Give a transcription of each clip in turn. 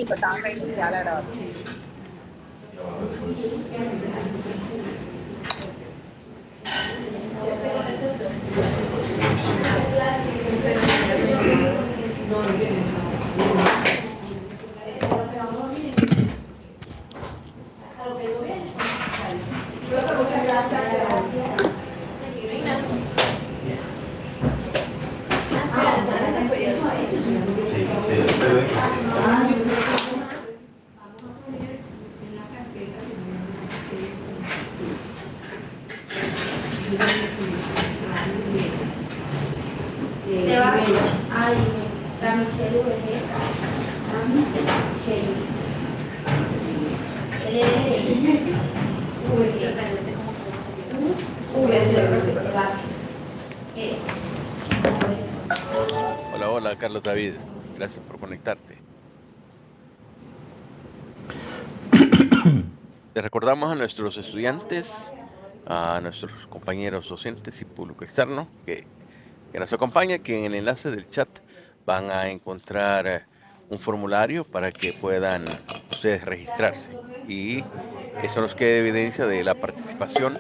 Listo, estaba reiniciada la grabación. Hola, hola, Carlos David. Gracias por conectarte. Les recordamos a nuestros estudiantes, a nuestros compañeros docentes y público externo que nos acompaña, que en el enlace del chat van a encontrar un formulario para que puedan ustedes registrarse. Y eso nos queda evidencia de la participación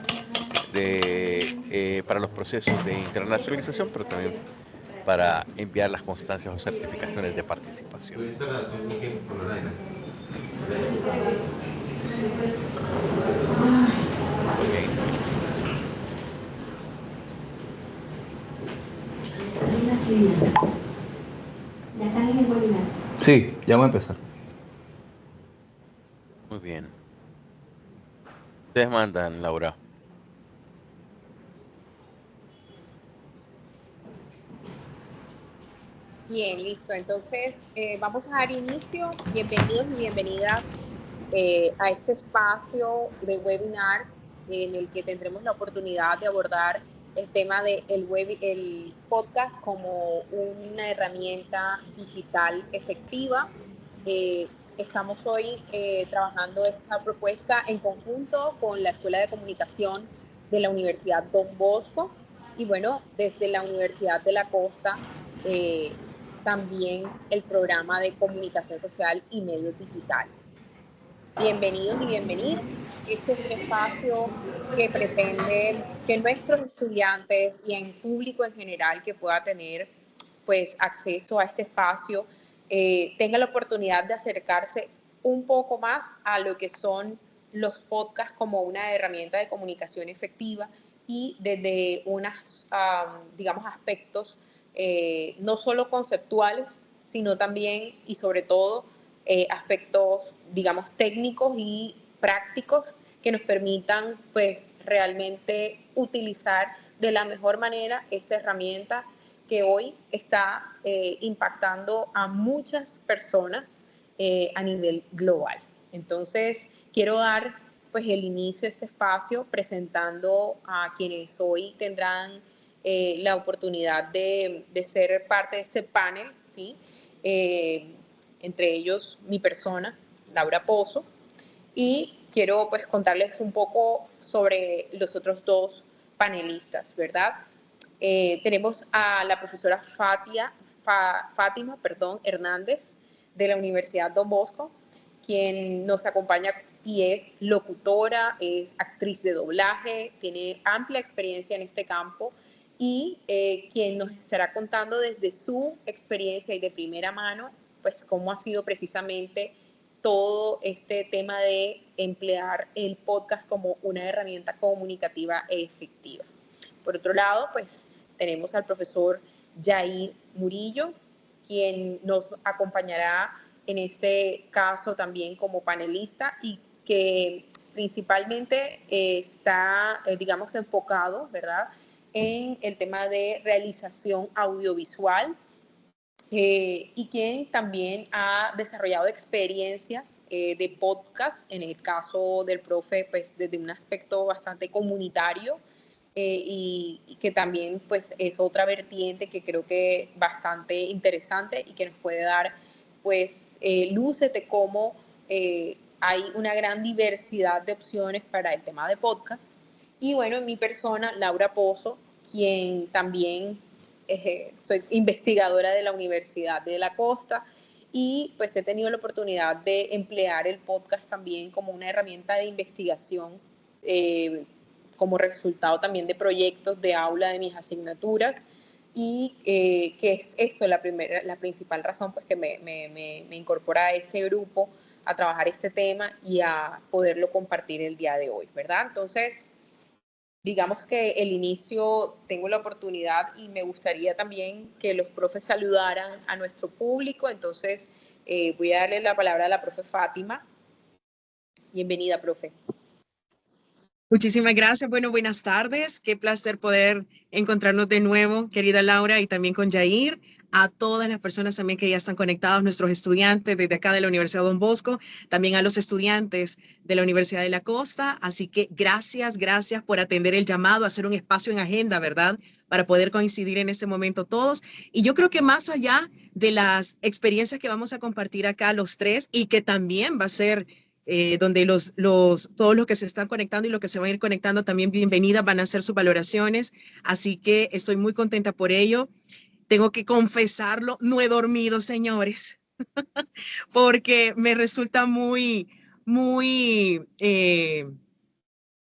para los procesos de internacionalización, pero también para enviar las constancias o certificaciones de participación. Okay. Sí, ya voy a empezar. Muy bien. Ustedes mandan, Laura. Bien, listo. Entonces, vamos a dar inicio. Bienvenidos y bienvenidas a este espacio de webinar en el que tendremos la oportunidad de abordar el tema de el podcast como una herramienta digital efectiva. Estamos hoy trabajando esta propuesta en conjunto con la Escuela de Comunicación de la Universidad Don Bosco y bueno, desde la Universidad de la Costa, también el programa de comunicación social y medios digitales. Bienvenidos y bienvenidas. Este es un espacio que pretende que nuestros estudiantes y en público en general que pueda tener pues acceso a este espacio tenga la oportunidad de acercarse un poco más a lo que son los podcasts como una herramienta de comunicación efectiva y desde unos, digamos, aspectos no solo conceptuales, sino también y sobre todo aspectos, digamos, técnicos y prácticos que nos permitan, pues, realmente utilizar de la mejor manera esta herramienta que hoy está impactando a muchas personas a nivel global. Entonces, quiero dar, pues, el inicio de este espacio presentando a quienes hoy tendrán la oportunidad de ser parte de este panel, ¿sí? Entre ellos mi persona, Laura Pozo, y quiero pues contarles un poco sobre los otros dos panelistas, ¿verdad? Tenemos a la profesora Fátima Hernández de la Universidad Don Bosco, quien nos acompaña y es locutora, es actriz de doblaje, tiene amplia experiencia en este campo y quien nos estará contando desde su experiencia y de primera mano, pues cómo ha sido precisamente todo este tema de emplear el podcast como una herramienta comunicativa efectiva. Por otro lado, pues tenemos al profesor Jair Murillo, quien nos acompañará en este caso también como panelista y que principalmente está, digamos, enfocado, ¿verdad?, en el tema de realización audiovisual y quien también ha desarrollado experiencias de podcast, en el caso del profe, pues desde un aspecto bastante comunitario y que también pues es otra vertiente que creo que bastante interesante y que nos puede dar pues luces de cómo hay una gran diversidad de opciones para el tema de podcast. Y bueno, en mi persona, Laura Pozo, quien también soy investigadora de la Universidad de la Costa y pues he tenido la oportunidad de emplear el podcast también como una herramienta de investigación, como resultado también de proyectos de aula de mis asignaturas, y que es esto la principal razón pues que me incorpora a ese grupo a trabajar este tema y a poderlo compartir el día de hoy, ¿verdad? Entonces, digamos que el inicio tengo la oportunidad y me gustaría también que los profes saludaran a nuestro público. Entonces, voy a darle la palabra a la profe Fátima. Bienvenida, profe. Muchísimas gracias. Bueno, buenas tardes. Qué placer poder encontrarnos de nuevo, querida Laura, y también con Yair. A todas las personas también que ya están conectados, nuestros estudiantes desde acá de la Universidad Don Bosco, también a los estudiantes de la Universidad de la Costa. Así que gracias por atender el llamado, hacer un espacio en agenda, ¿verdad? Para poder coincidir en este momento todos. Y yo creo que más allá de las experiencias que vamos a compartir acá los tres y que también va a ser donde todos los que se están conectando y los que se van a ir conectando también bienvenidas, van a hacer sus valoraciones. Así que estoy muy contenta por ello. Tengo que confesarlo, no he dormido, señores, porque me resulta muy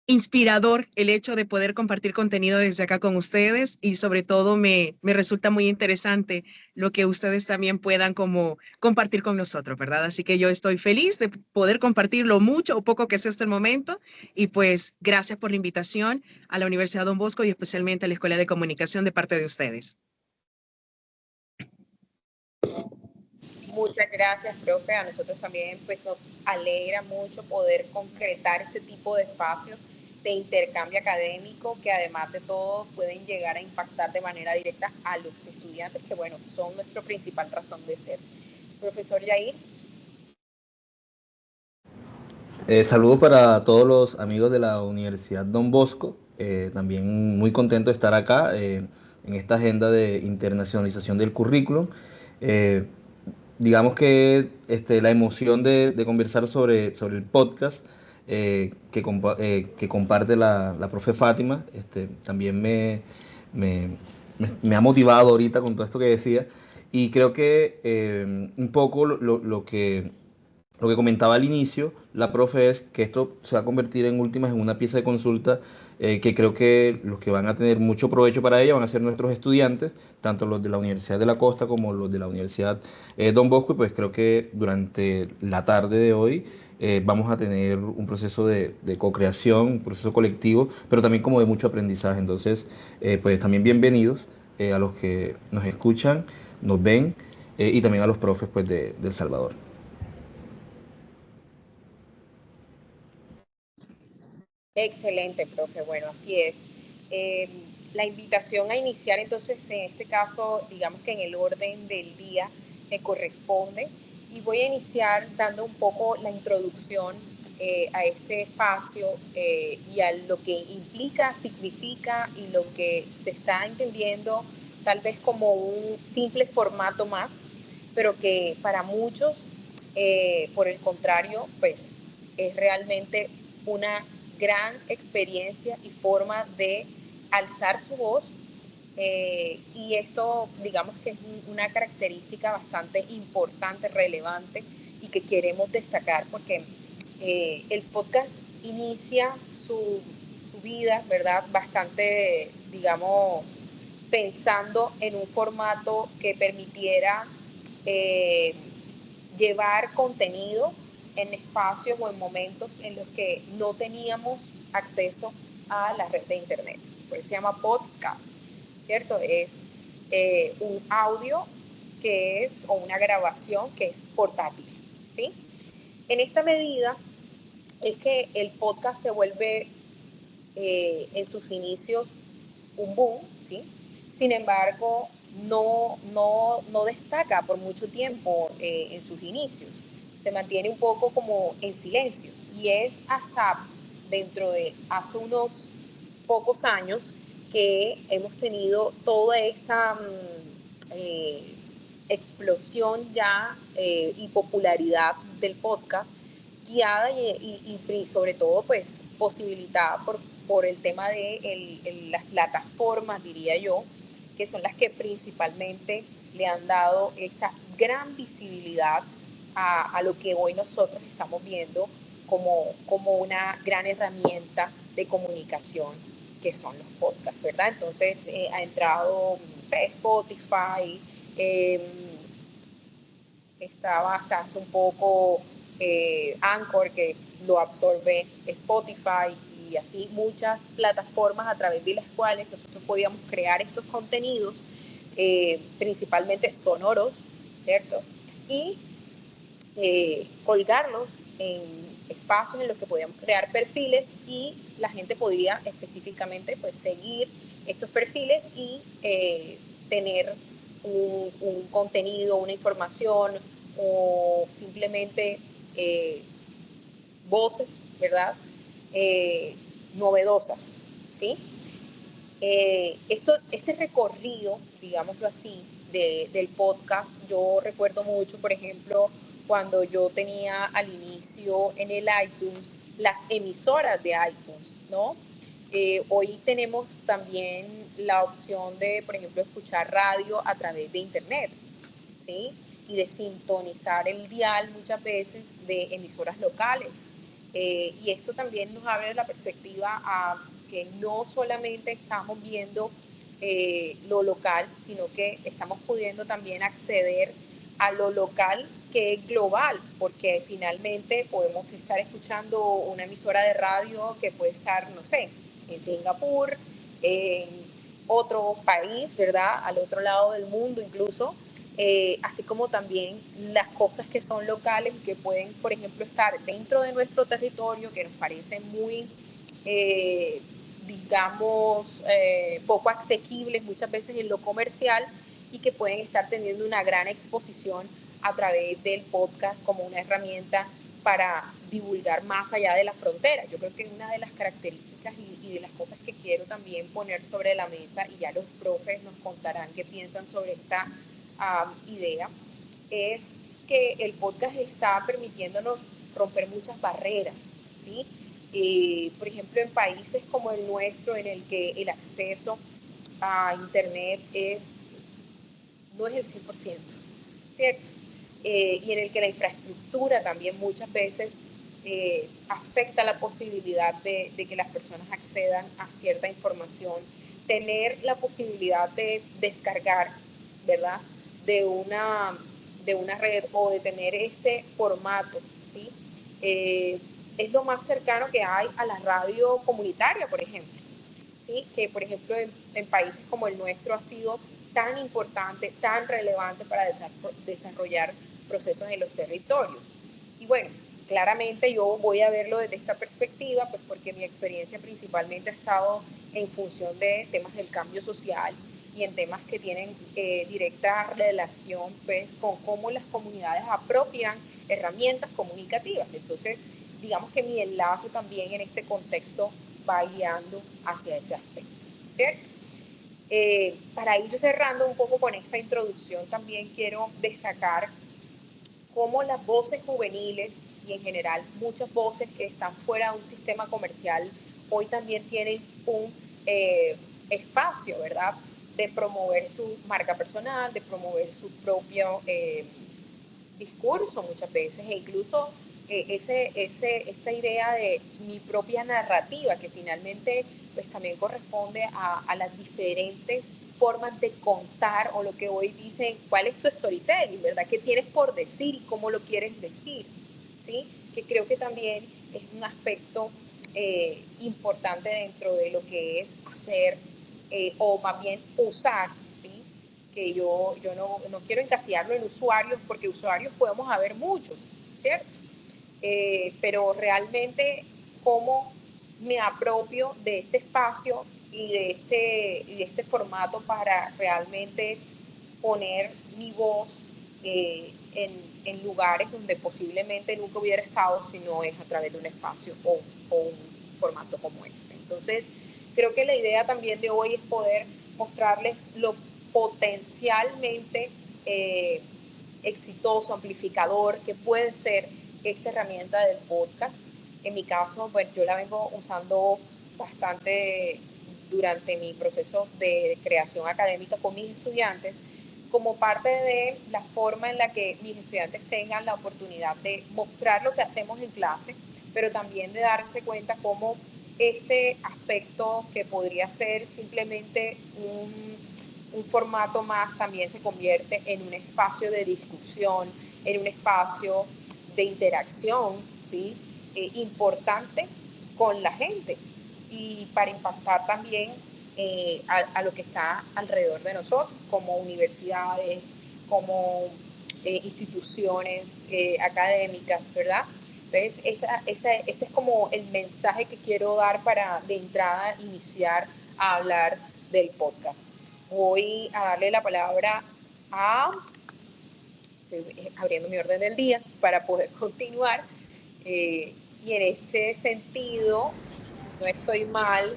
inspirador el hecho de poder compartir contenido desde acá con ustedes, y sobre todo me resulta muy interesante lo que ustedes también puedan como compartir con nosotros, ¿verdad? Así que yo estoy feliz de poder compartir lo mucho o poco que sea hasta el momento, y pues gracias por la invitación a la Universidad Don Bosco y especialmente a la Escuela de Comunicación de parte de ustedes. Muchas gracias, profe. A nosotros también pues nos alegra mucho poder concretar este tipo de espacios de intercambio académico que además de todo pueden llegar a impactar de manera directa a los estudiantes, que bueno, son nuestra principal razón de ser. Profesor Yair. Saludos para todos los amigos de la Universidad Don Bosco. También muy contento de estar acá en esta agenda de internacionalización del currículum. Eh, digamos que la emoción de conversar sobre el podcast que comparte la profe Fátima, también me- me ha motivado ahorita con todo esto que decía. Y creo que un poco lo que comentaba al inicio, la profe, es que esto se va a convertir en últimas en una pieza de consulta que creo que los que van a tener mucho provecho para ella van a ser nuestros estudiantes, tanto los de la Universidad de la Costa como los de la Universidad Don Bosco, y pues creo que durante la tarde de hoy vamos a tener un proceso de co-creación, un proceso colectivo, pero también como de mucho aprendizaje. Entonces, pues también bienvenidos a los que nos escuchan, nos ven y también a los profes pues, de El Salvador. Excelente, profe. Bueno, así es. Eh, la invitación a iniciar entonces, en este caso, digamos que en el orden del día me corresponde, y voy a iniciar dando un poco la introducción a este espacio y a lo que implica, significa y lo que se está entendiendo tal vez como un simple formato más, pero que para muchos, por el contrario, pues es realmente una gran experiencia y forma de alzar su voz, y esto digamos que es una característica bastante importante, relevante, y que queremos destacar porque el podcast inicia su vida, ¿verdad? Bastante, digamos, pensando en un formato que permitiera eh, llevar contenido en espacios o en momentos en los que no teníamos acceso a la red de internet. Por eso se llama podcast, ¿cierto? Es un audio que es, o una grabación que es portátil, ¿sí? En esta medida es que el podcast se vuelve en sus inicios un boom, ¿sí? Sin embargo, no destaca por mucho tiempo en sus inicios. Se mantiene un poco como en silencio, y es hasta dentro de hace unos pocos años que hemos tenido toda esta explosión ya y popularidad del podcast, guiada y sobre todo pues posibilitada por el tema de las plataformas, diría yo, que son las que principalmente le han dado esta gran visibilidad a lo que hoy nosotros estamos viendo como una gran herramienta de comunicación que son los podcasts, ¿verdad? Entonces ha entrado, no sé, Spotify, estaba hasta hace un poco Anchor, que lo absorbe Spotify, y así muchas plataformas a través de las cuales nosotros podíamos crear estos contenidos, principalmente sonoros, ¿cierto? Y colgarlos en espacios en los que podíamos crear perfiles, y la gente podría específicamente pues seguir estos perfiles y tener un contenido, una información, o simplemente voces, ¿verdad? Novedosas, ¿sí? Este recorrido, digámoslo así, del podcast, yo recuerdo mucho, por ejemplo, cuando yo tenía al inicio en el iTunes las emisoras de iTunes, ¿no? Hoy tenemos también la opción de, por ejemplo, escuchar radio a través de internet, ¿sí? Y de sintonizar el dial muchas veces de emisoras locales. Y esto también nos abre la perspectiva a que no solamente estamos viendo lo local, sino que estamos pudiendo también acceder a lo local, que es global, porque finalmente podemos estar escuchando una emisora de radio que puede estar, no sé, en Singapur, en otro país, ¿verdad? Al otro lado del mundo incluso. Así como también las cosas que son locales, que pueden, por ejemplo, estar dentro de nuestro territorio, que nos parecen muy, digamos, poco asequibles muchas veces en lo comercial, y que pueden estar teniendo una gran exposición a través del podcast como una herramienta para divulgar más allá de las fronteras. Yo creo que una de las características y de las cosas que quiero también poner sobre la mesa, y ya los profes nos contarán qué piensan sobre esta idea, es que el podcast está permitiéndonos romper muchas barreras, ¿sí? Por ejemplo, en países como el nuestro, en el que el acceso a Internet no es el 100%, ¿cierto? Y en el que la infraestructura también muchas veces afecta la posibilidad de que las personas accedan a cierta información, tener la posibilidad de descargar, ¿verdad? De una red, o de tener este formato, ¿sí? Es lo más cercano que hay a la radio comunitaria, por ejemplo, ¿sí? Que por ejemplo en países como el nuestro ha sido tan importante, tan relevante para desarrollar procesos en los territorios. Y bueno, claramente yo voy a verlo desde esta perspectiva, pues porque mi experiencia principalmente ha estado en función de temas del cambio social, y en temas que tienen directa relación pues con cómo las comunidades apropian herramientas comunicativas. Entonces, digamos que mi enlace también en este contexto va guiando hacia ese aspecto, ¿cierto? Para ir cerrando un poco con esta introducción, también quiero destacar cómo las voces juveniles, y en general muchas voces que están fuera de un sistema comercial, hoy también tienen un espacio, ¿verdad?, de promover su marca personal, de promover su propio discurso muchas veces, e incluso esta idea de mi propia narrativa, que finalmente pues también corresponde a las diferentes formas de contar, o lo que hoy dicen, cuál es tu storytelling, ¿verdad? ¿Qué tienes por decir y cómo lo quieres decir? ¿Sí? Que creo que también es un aspecto importante dentro de lo que es hacer, o más bien usar, ¿sí? Que yo no quiero encasillarlo en usuarios, porque usuarios podemos haber muchos, ¿cierto? Pero realmente cómo me apropio de este espacio y de este formato para realmente poner mi voz en lugares donde posiblemente nunca hubiera estado, si no es a través de un espacio o un formato como este. Entonces, creo que la idea también de hoy es poder mostrarles lo potencialmente exitoso, amplificador que puede ser esta herramienta del podcast. En mi caso, pues yo la vengo usando bastante durante mi proceso de creación académica con mis estudiantes, como parte de la forma en la que mis estudiantes tengan la oportunidad de mostrar lo que hacemos en clase, pero también de darse cuenta cómo este aspecto que podría ser simplemente un formato más también se convierte en un espacio de discusión, en un espacio de interacción, ¿sí? Importante con la gente y para impactar también a lo que está alrededor de nosotros, como universidades, como instituciones académicas, ¿verdad? Entonces, ese es como el mensaje que quiero dar para de entrada iniciar a hablar del podcast. Voy a darle la palabra a, estoy abriendo mi orden del día para poder continuar, y en este sentido, no estoy mal,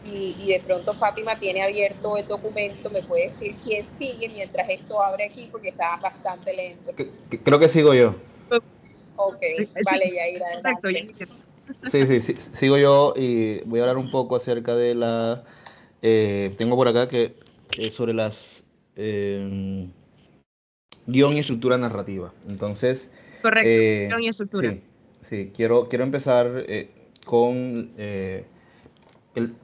y de pronto Fátima tiene abierto el documento, me puede decir quién sigue mientras esto abre aquí porque está bastante lento. Creo que sigo yo. Ok, Sí, vale, Yair, perfecto. adelante. Sí, sigo yo y voy a hablar un poco acerca de la... tengo por acá que sobre las guión y estructura narrativa. Entonces, Correcto. Guión y estructura. sí, sí, quiero empezar con el,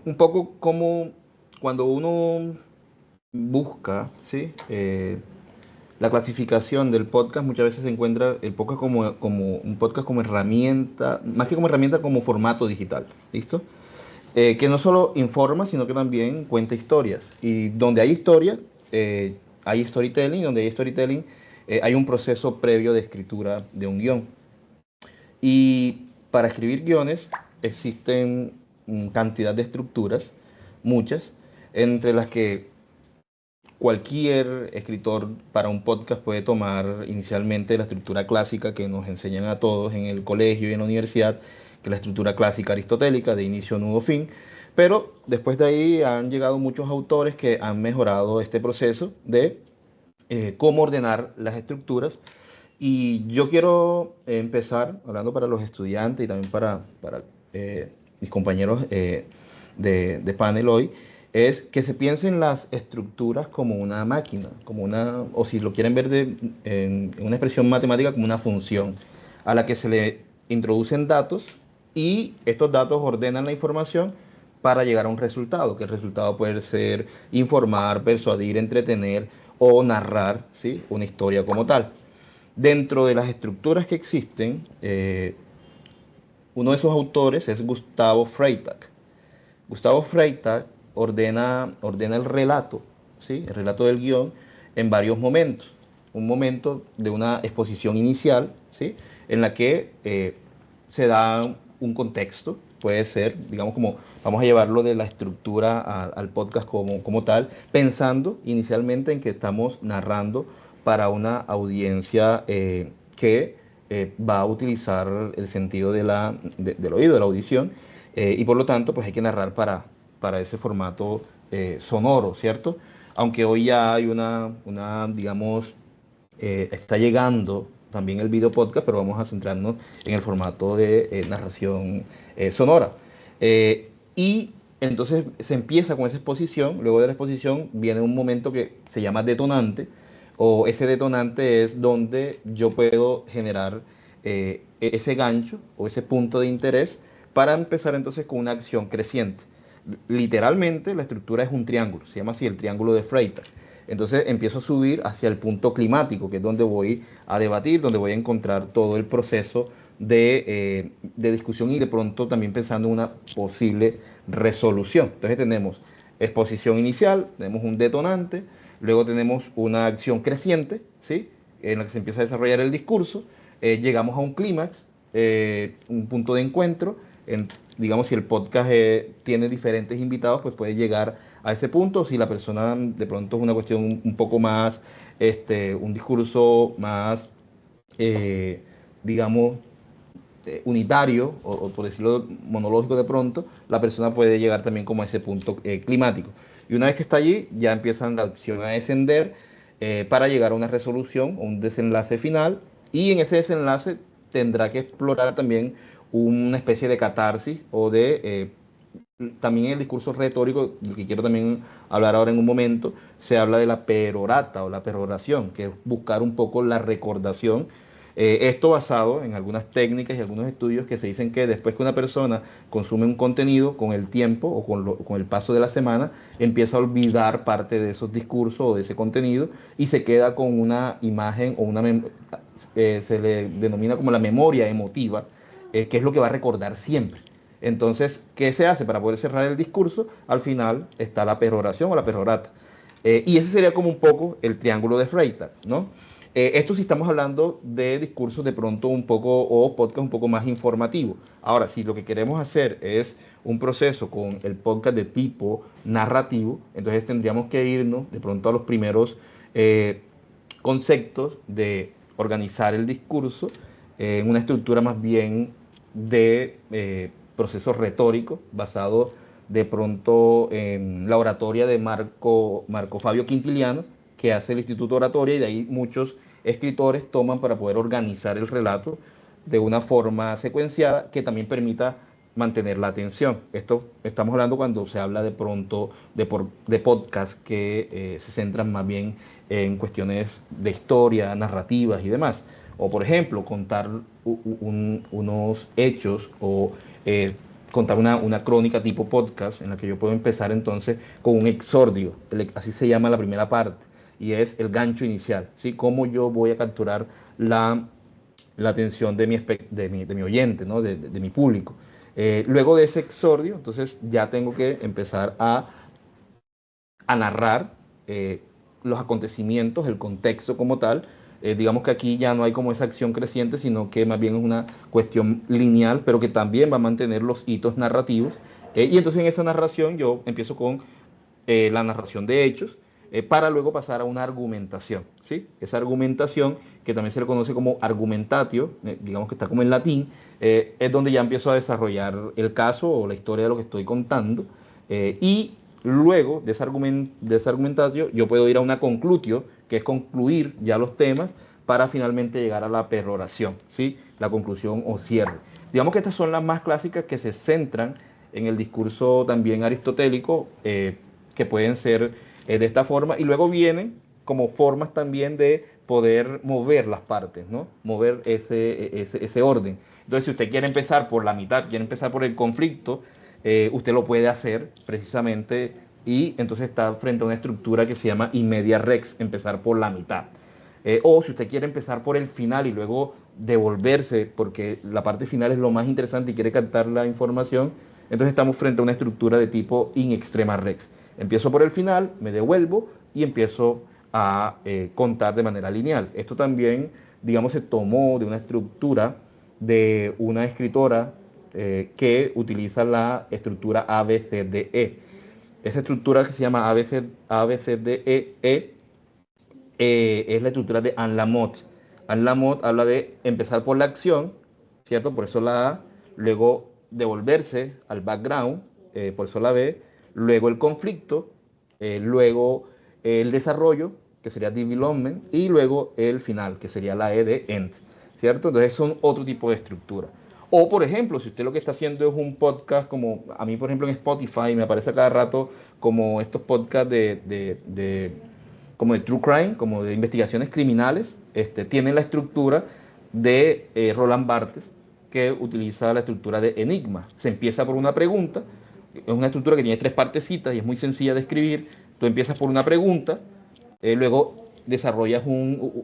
un poco como cuando uno busca, ¿sí? La clasificación del podcast muchas veces se encuentra el podcast como un podcast como herramienta, más que como herramienta, como formato digital, ¿listo? Que no solo informa, sino que también cuenta historias. Y donde hay historia, hay storytelling, y donde hay storytelling, hay un proceso previo de escritura de un guión. Y para escribir guiones existen cantidad de estructuras, muchas, entre las que cualquier escritor para un podcast puede tomar inicialmente la estructura clásica que nos enseñan a todos en el colegio y en la universidad, que es la estructura clásica aristotélica de inicio, nudo, fin. Pero después de ahí han llegado muchos autores que han mejorado este proceso de cómo ordenar las estructuras. Y yo quiero empezar hablando para los estudiantes y también para mis compañeros de panel hoy, es que se piensen las estructuras como una máquina, como una, o si lo quieren ver en una expresión matemática, como una función a la que se le introducen datos y estos datos ordenan la información para llegar a un resultado, que el resultado puede ser informar, persuadir, entretener o narrar, ¿sí? Una historia como tal. Dentro de las estructuras que existen, uno de esos autores es Gustavo Freytag. Gustavo Freytag ordena el relato, ¿sí? El relato del guión en varios momentos. Un momento de una exposición inicial, ¿sí? En la que se da un contexto, puede ser, digamos, como vamos a llevarlo de la estructura al podcast como tal, pensando inicialmente en que estamos narrando para una audiencia que va a utilizar el sentido del oído, de la audición, y por lo tanto, pues hay que narrar para ese formato sonoro, ¿cierto? Aunque hoy ya hay digamos, está llegando también el video podcast, pero vamos a centrarnos en el formato de narración sonora. Y entonces se empieza con esa exposición, luego de la exposición viene un momento que se llama detonante, o ese detonante es donde yo puedo generar ese gancho o ese punto de interés para empezar entonces con una acción creciente. Literalmente la estructura es un triángulo, se llama así el triángulo de Freytag. Entonces empiezo a subir hacia el punto climático, que es donde voy a debatir, donde voy a encontrar todo el proceso de discusión y de pronto también pensando en una posible resolución. Entonces tenemos exposición inicial, tenemos un detonante, luego tenemos una acción creciente, ¿sí? En la que se empieza a desarrollar el discurso, llegamos a un clímax, un punto de encuentro, digamos, si el podcast tiene diferentes invitados, pues puede llegar a ese punto. Si la persona de pronto es una cuestión un poco más, un discurso más, digamos, unitario, o por decirlo monológico de pronto, la persona puede llegar también como a ese punto climático. Y una vez que está allí, ya empiezan la acción a descender para llegar a una resolución, un desenlace final, y en ese desenlace tendrá que explorar también una especie de catarsis o de también en el discurso retórico, del que quiero también hablar ahora en un momento, se habla de la perorata o la peroración, que es buscar un poco la recordación. Esto basado en algunas técnicas y algunos estudios que se dicen que después que una persona consume un contenido, con el tiempo o con el paso de la semana, empieza a olvidar parte de esos discursos o de ese contenido y se queda con una imagen o se le denomina como la memoria emotiva, que es lo que va a recordar siempre. Entonces, ¿qué se hace para poder cerrar el discurso? Al final está la peroración o la perorata. Y ese sería como un poco el triángulo de Freytag, ¿no? Esto si estamos hablando de discursos de pronto un poco o podcast un poco más informativo. Ahora, si lo que queremos hacer es un proceso con el podcast de tipo narrativo, entonces tendríamos que irnos de pronto a los primeros conceptos de organizar el discurso en una estructura más bien de procesos retóricos basado de pronto en la oratoria de Marco Fabio Quintiliano, que hace el Instituto Oratoria, y de ahí muchos escritores toman para poder organizar el relato de una forma secuenciada que también permita mantener la atención. Esto estamos hablando cuando se habla de pronto de podcasts que se centran más bien en cuestiones de historia, narrativas y demás. O por ejemplo, contar unos hechos o contar una crónica tipo podcast en la que yo puedo empezar entonces con un exordio, así se llama la primera parte, y es el gancho inicial, ¿sí? Cómo yo voy a capturar la atención de mi oyente, ¿no? De mi público. Luego de ese exordio, entonces ya tengo que empezar a narrar eh, los acontecimientos, el contexto como tal. Digamos que aquí ya no hay como esa acción creciente, sino que más bien es una cuestión lineal, pero que también va a mantener los hitos narrativos. Y entonces en esa narración yo empiezo con la narración de hechos, para luego pasar a una argumentación, ¿sí? Esa argumentación, que también se le conoce como argumentatio, digamos que está como en latín, es donde ya empiezo a desarrollar el caso o la historia de lo que estoy contando, y luego de esa argumentatio yo puedo ir a una conclutio, que es concluir ya los temas para finalmente llegar a la peroración, ¿sí? La conclusión o cierre. Digamos que estas son las más clásicas que se centran en el discurso también aristotélico, que pueden ser de esta forma, y luego vienen como formas también de poder mover las partes, ¿no? Mover ese orden. Entonces, si usted quiere empezar por la mitad, quiere empezar por el conflicto, usted lo puede hacer precisamente, y entonces está frente a una estructura que se llama in media res, empezar por la mitad. O si usted quiere empezar por el final y luego devolverse, porque la parte final es lo más interesante y quiere captar la información, entonces estamos frente a una estructura de tipo in extrema res. Empiezo por el final, me devuelvo y empiezo a contar de manera lineal. Esto también, digamos, se tomó de una estructura de una escritora que utiliza la estructura ABCDE. Esa estructura que se llama ABCDE es la estructura de Anne Lamott. Anne Lamott habla de empezar por la acción, ¿cierto? Por eso la A, luego devolverse al background, por eso la B, luego el conflicto, luego el desarrollo, que sería development, y luego el final, que sería la E de end, ¿cierto? Entonces son otro tipo de estructura. O, por ejemplo, si usted lo que está haciendo es un podcast, como a mí, por ejemplo, en Spotify, me aparece a cada rato como estos podcasts como de true crime, como de investigaciones criminales, tienen la estructura de Roland Barthes, que utiliza la estructura de enigma. Se empieza por una pregunta, es una estructura que tiene tres partecitas y es muy sencilla de escribir. Tú empiezas por una pregunta, luego desarrollas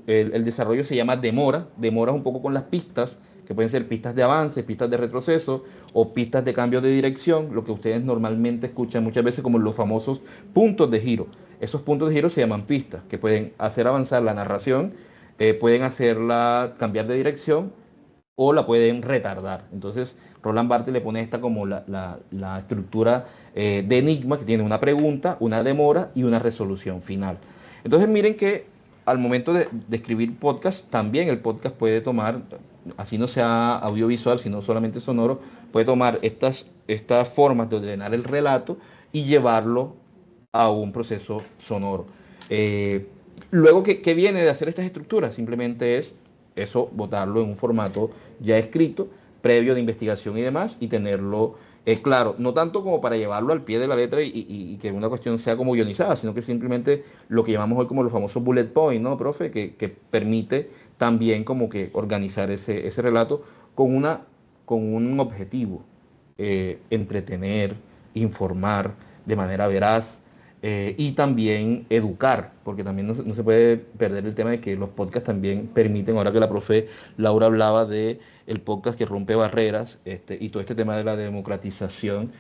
el desarrollo se llama demoras un poco con las pistas, que pueden ser pistas de avance, pistas de retroceso o pistas de cambio de dirección, lo que ustedes normalmente escuchan muchas veces como los famosos puntos de giro. Esos puntos de giro se llaman pistas, que pueden hacer avanzar la narración, pueden hacerla cambiar de dirección o la pueden retardar. Entonces, Roland Barthes le pone esta como la estructura de enigma, que tiene una pregunta, una demora y una resolución final. Entonces, miren que al momento de escribir podcast, también el podcast puede tomar, así no sea audiovisual, sino solamente sonoro, puede tomar estas formas de ordenar el relato y llevarlo a un proceso sonoro. Eh, Luego, ¿qué viene de hacer estas estructuras? Simplemente es eso, botarlo en un formato ya escrito, previo de investigación y demás, y tenerlo Claro, no tanto como para llevarlo al pie de la letra y que una cuestión sea como guionizada, sino que simplemente lo que llamamos hoy como los famosos bullet points, ¿no, profe? Que permite también como que organizar ese relato con, con un objetivo, entretener, informar de manera veraz, y también educar, porque también no se puede perder el tema de que los podcasts también permiten, ahora que la profe Laura hablaba de el podcast que rompe barreras, y todo este tema de la democratización,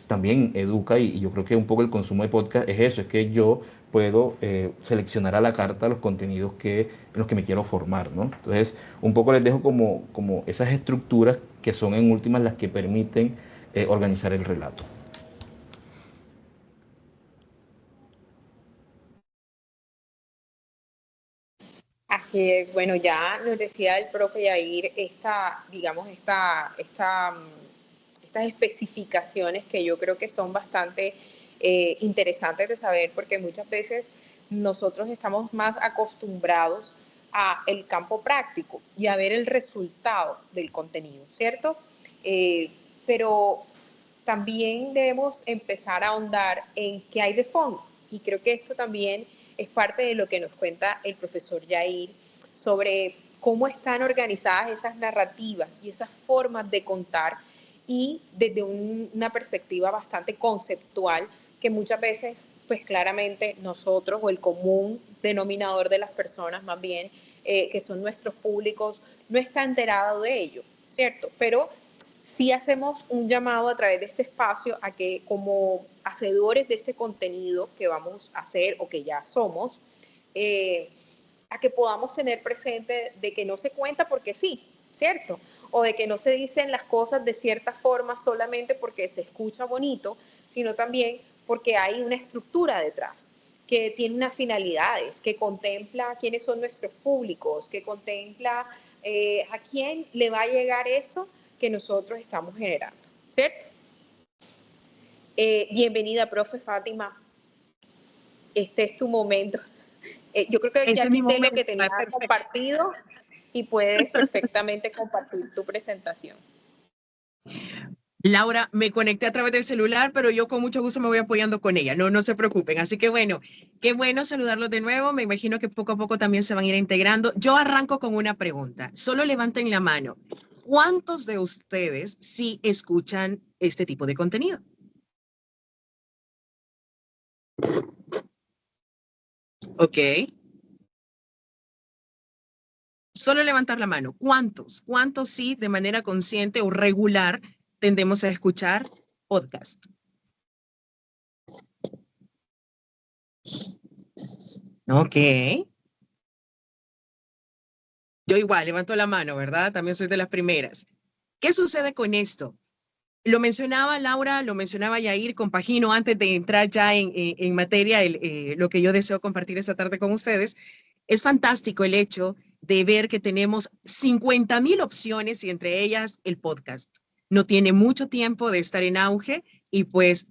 también educa, y yo creo que un poco el consumo de podcast es eso, es que yo puedo seleccionar a la carta los contenidos en los que me quiero formar, ¿no? Entonces, un poco les dejo como esas estructuras que son en últimas las que permiten organizar el relato. Así es, bueno, ya nos decía el profe Yair digamos, estas especificaciones que yo creo que son bastante interesantes de saber, porque muchas veces nosotros estamos más acostumbrados a el campo práctico y a ver el resultado del contenido, ¿cierto? Pero también debemos empezar a ahondar en qué hay de fondo, y creo que esto también es parte de lo que nos cuenta el profesor Yair sobre cómo están organizadas esas narrativas y esas formas de contar, y desde una perspectiva bastante conceptual que muchas veces, pues claramente nosotros o el común denominador de las personas más bien, que son nuestros públicos, no está enterado de ello, ¿cierto? Pero sí hacemos un llamado a través de este espacio a que, como hacedores de este contenido que vamos a hacer o que ya somos, a que podamos tener presente de que no se cuenta porque sí, ¿cierto? O de que no se dicen las cosas de cierta forma solamente porque se escucha bonito, sino también porque hay una estructura detrás, que tiene unas finalidades, que contempla quiénes son nuestros públicos, que contempla a quién le va a llegar esto que nosotros estamos generando, ¿cierto? Bienvenida, profe Fátima. Este es tu momento. Yo creo que Ese ya es mi quité lo momento. que tenía compartido y puedes perfectamente compartir tu presentación. Laura, me conecté a través del celular, pero yo con mucho gusto me voy apoyando con ella. No se preocupen. Así que bueno, qué bueno saludarlos de nuevo. Me imagino que poco a poco también se van a ir integrando. Yo arranco con una pregunta. Solo levanten la mano. ¿Cuántos de ustedes sí escuchan este tipo de contenido? Ok. Solo levantar la mano. ¿Cuántos? ¿Cuántos sí de manera consciente o regular tendemos a escuchar podcast? Ok. Yo igual, levanto la mano, ¿verdad? También soy de las primeras. ¿Qué sucede con esto? Lo mencionaba Laura, lo mencionaba Yair, compagino antes de entrar ya en materia lo que yo deseo compartir esta tarde con ustedes. Es fantástico el hecho de ver que tenemos 50,000 opciones y entre ellas el podcast. No tiene mucho tiempo de estar en auge y pues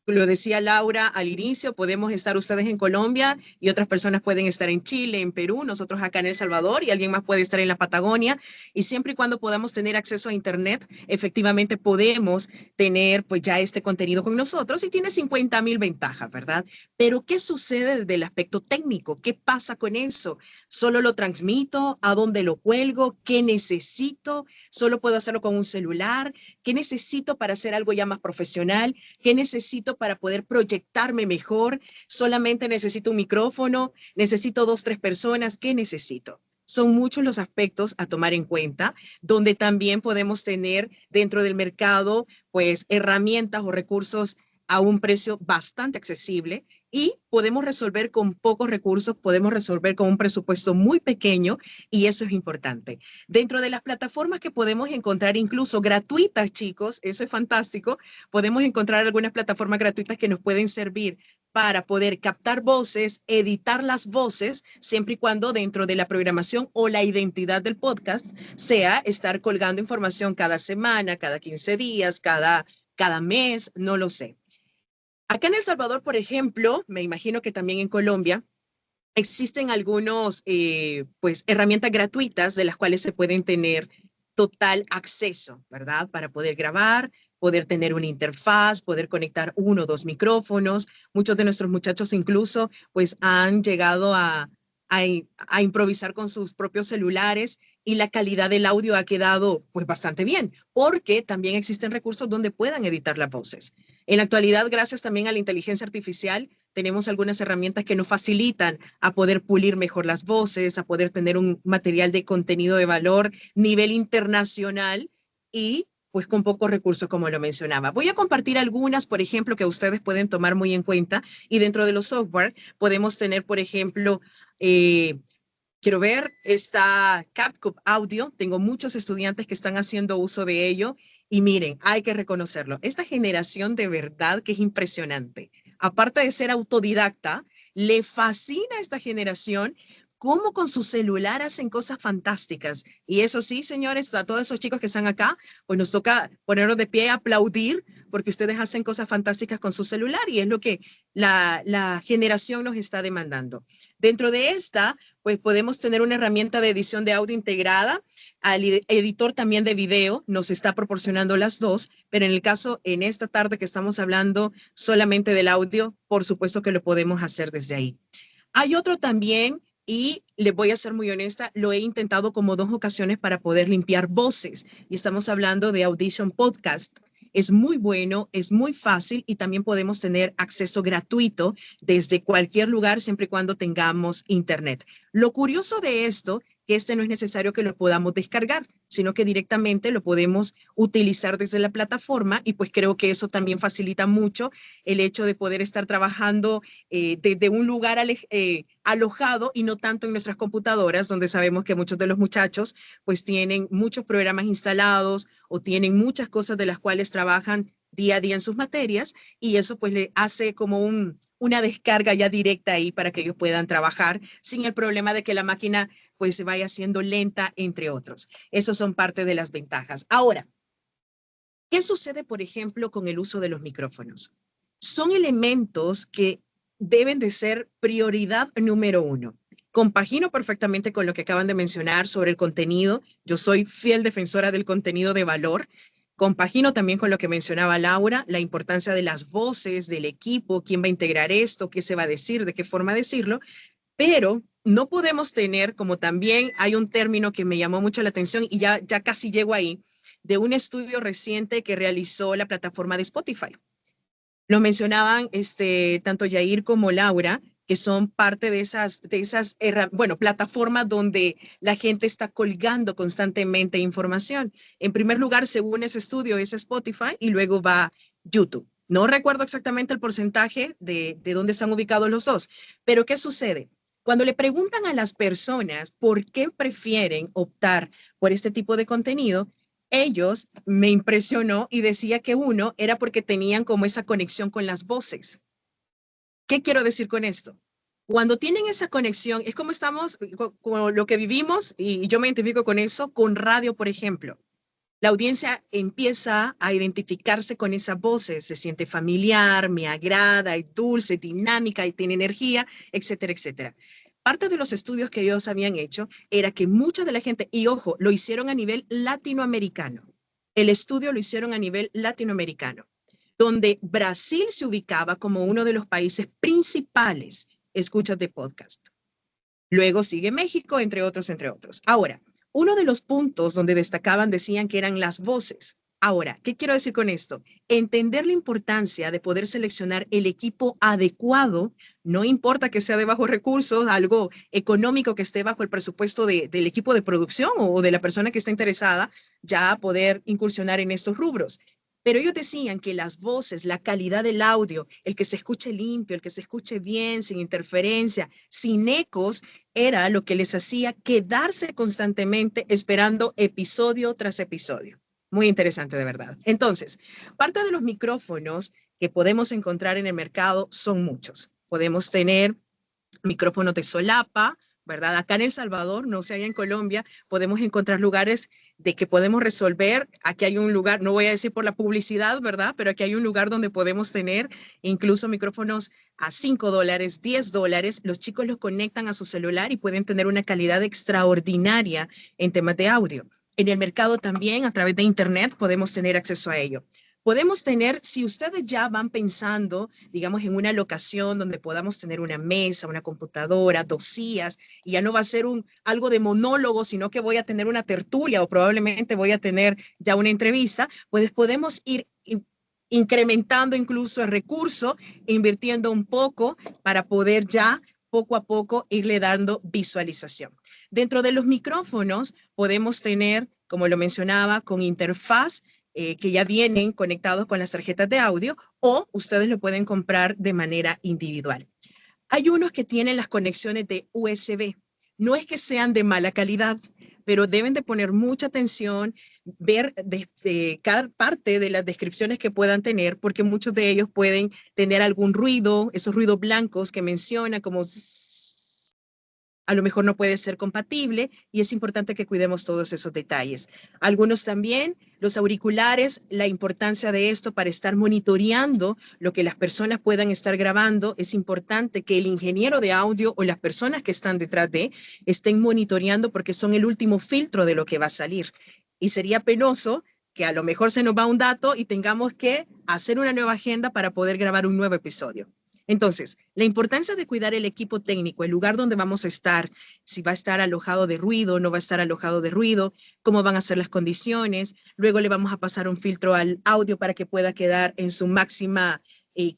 lo decía Laura al inicio, podemos estar ustedes en Colombia y otras personas pueden estar en Chile, en Perú, nosotros acá en El Salvador y alguien más puede estar en la Patagonia. Y siempre y cuando podamos tener acceso a Internet, efectivamente podemos tener pues ya este contenido con nosotros y tiene 50,000 ventajas, ¿verdad? Pero ¿qué sucede desde el aspecto técnico? ¿Qué pasa con eso? ¿Solo lo transmito? ¿A dónde lo cuelgo? ¿Qué necesito? ¿Solo puedo hacerlo con un celular? ¿Qué necesito para hacer algo ya más profesional? ¿Qué necesito para poder proyectarme mejor? ¿Solamente necesito un micrófono? ¿Necesito 2, 3 personas? ¿Qué necesito? Son muchos los aspectos a tomar en cuenta, donde también podemos tener dentro del mercado, pues, herramientas o recursos a un precio bastante accesible y podemos resolver con pocos recursos, podemos resolver con un presupuesto muy pequeño y eso es importante. Dentro de las plataformas que podemos encontrar incluso gratuitas, chicos, eso es fantástico, podemos encontrar algunas plataformas gratuitas que nos pueden servir para poder captar voces, editar las voces, siempre y cuando dentro de la programación o la identidad del podcast sea estar colgando información cada semana, cada 15 días, cada mes, no lo sé. Acá en El Salvador, por ejemplo, me imagino que también en Colombia, existen algunos, pues, herramientas gratuitas de las cuales se pueden tener total acceso, ¿verdad? Para poder grabar, poder tener una interfaz, poder conectar 1 o 2 micrófonos. Muchos de nuestros muchachos incluso pues han llegado a improvisar con sus propios celulares y la calidad del audio ha quedado pues bastante bien, porque también existen recursos donde puedan editar las voces. En la actualidad, gracias también a la inteligencia artificial, tenemos algunas herramientas que nos facilitan a poder pulir mejor las voces, a poder tener un material de contenido de valor nivel internacional y pues con pocos recursos, como lo mencionaba. Voy a compartir algunas, por ejemplo, que ustedes pueden tomar muy en cuenta, y dentro de los software podemos tener, por ejemplo, quiero ver, está CapCut Audio. Tengo muchos estudiantes que están haciendo uso de ello y miren, hay que reconocerlo. Esta generación de verdad que es impresionante. Aparte de ser autodidacta, le fascina a esta generación cómo con su celular hacen cosas fantásticas. Y eso sí, señores, a todos esos chicos que están acá, pues nos toca ponernos de pie, aplaudir, porque ustedes hacen cosas fantásticas con su celular y es lo que la generación nos está demandando. Dentro de esta, pues podemos tener una herramienta de edición de audio integrada. Al editor también de video nos está proporcionando las dos, pero en el caso, en esta tarde que estamos hablando solamente del audio, por supuesto que lo podemos hacer desde ahí. Hay otro también, y les voy a ser muy honesta, lo he intentado como 2 ocasiones para poder limpiar voces, y estamos hablando de Audition Podcast. Es muy bueno, es muy fácil y también podemos tener acceso gratuito desde cualquier lugar siempre y cuando tengamos internet. Lo curioso de esto, que no es necesario que lo podamos descargar, sino que directamente lo podemos utilizar desde la plataforma y pues creo que eso también facilita mucho el hecho de poder estar trabajando desde un lugar alojado y no tanto en nuestras computadoras, donde sabemos que muchos de los muchachos pues tienen muchos programas instalados o tienen muchas cosas de las cuales trabajan día a día en sus materias y eso pues le hace como una descarga ya directa ahí para que ellos puedan trabajar sin el problema de que la máquina pues se vaya haciendo lenta, entre otros. Esos son parte de las ventajas. Ahora, ¿qué sucede, por ejemplo, con el uso de los micrófonos? Son elementos que deben de ser prioridad número 1. Compagino perfectamente con lo que acaban de mencionar sobre el contenido. Yo soy fiel defensora del contenido de valor. Compagino también con lo que mencionaba Laura, la importancia de las voces, del equipo, quién va a integrar esto, qué se va a decir, de qué forma decirlo, pero no podemos tener, como también hay un término que me llamó mucho la atención y ya casi llego ahí, de un estudio reciente que realizó la plataforma de Spotify. Lo mencionaban tanto Yair como Laura, que son parte de esas plataformas donde la gente está colgando constantemente información. En primer lugar, según ese estudio, es Spotify y luego va YouTube. No recuerdo exactamente el porcentaje de dónde están ubicados los dos, pero ¿qué sucede? Cuando le preguntan a las personas por qué prefieren optar por este tipo de contenido, ellos me impresionó y decía que uno era porque tenían como esa conexión con las voces. ¿Qué quiero decir con esto? Cuando tienen esa conexión, es como estamos, con lo que vivimos, y yo me identifico con eso, con radio, por ejemplo. La audiencia empieza a identificarse con esas voces, se siente familiar, me agrada, es dulce, dinámica y tiene energía, etcétera, etcétera. Parte de los estudios que ellos habían hecho era que mucha de la gente, y ojo, lo hicieron a nivel latinoamericano. El estudio lo hicieron a nivel latinoamericano, donde Brasil se ubicaba como uno de los países principales escuchas de podcast. Luego sigue México, entre otros, entre otros. Ahora, uno de los puntos donde destacaban decían que eran las voces. Ahora, ¿qué quiero decir con esto? Entender la importancia de poder seleccionar el equipo adecuado, no importa que sea de bajos recursos, algo económico que esté bajo el presupuesto del equipo de producción o de la persona que está interesada, ya poder incursionar en estos rubros. Pero ellos decían que las voces, la calidad del audio, el que se escuche limpio, el que se escuche bien, sin interferencia, sin ecos, era lo que les hacía quedarse constantemente esperando episodio tras episodio. Muy interesante, de verdad. Entonces, parte de los micrófonos que podemos encontrar en el mercado son muchos. Podemos tener micrófonos de solapa, ¿verdad? Acá en El Salvador, no sé, allá en Colombia, podemos encontrar lugares de que podemos resolver. Aquí hay un lugar, no voy a decir por la publicidad, ¿verdad? Pero aquí hay un lugar donde podemos tener incluso micrófonos a $5, $10. Los chicos los conectan a su celular y pueden tener una calidad extraordinaria en temas de audio. En el mercado también, a través de internet, podemos tener acceso a ello. Podemos tener, si ustedes ya van pensando, digamos, en una locación donde podamos tener una mesa, una computadora, 2 sillas, y ya no va a ser algo de monólogo, sino que voy a tener una tertulia o probablemente voy a tener ya una entrevista, pues podemos ir incrementando incluso el recurso, invirtiendo un poco para poder ya poco a poco irle dando visualización. Dentro de los micrófonos podemos tener, como lo mencionaba, con interfaz, que ya vienen conectados con las tarjetas de audio, o ustedes lo pueden comprar de manera individual. Hay unos que tienen las conexiones de USB. No es que sean de mala calidad, pero deben de poner mucha atención, ver cada parte de las descripciones que puedan tener, porque muchos de ellos pueden tener algún ruido, esos ruidos blancos que menciona, como a lo mejor no puede ser compatible, y es importante que cuidemos todos esos detalles. Algunos también, los auriculares, la importancia de esto para estar monitoreando lo que las personas puedan estar grabando. Es importante que el ingeniero de audio o las personas que están detrás de estén monitoreando, porque son el último filtro de lo que va a salir. Y sería penoso que a lo mejor se nos va un dato y tengamos que hacer una nueva agenda para poder grabar un nuevo episodio. Entonces, la importancia de cuidar el equipo técnico, el lugar donde vamos a estar, si va a estar alojado de ruido, no va a estar alojado de ruido, cómo van a ser las condiciones. Luego le vamos a pasar un filtro al audio para que pueda quedar en su máxima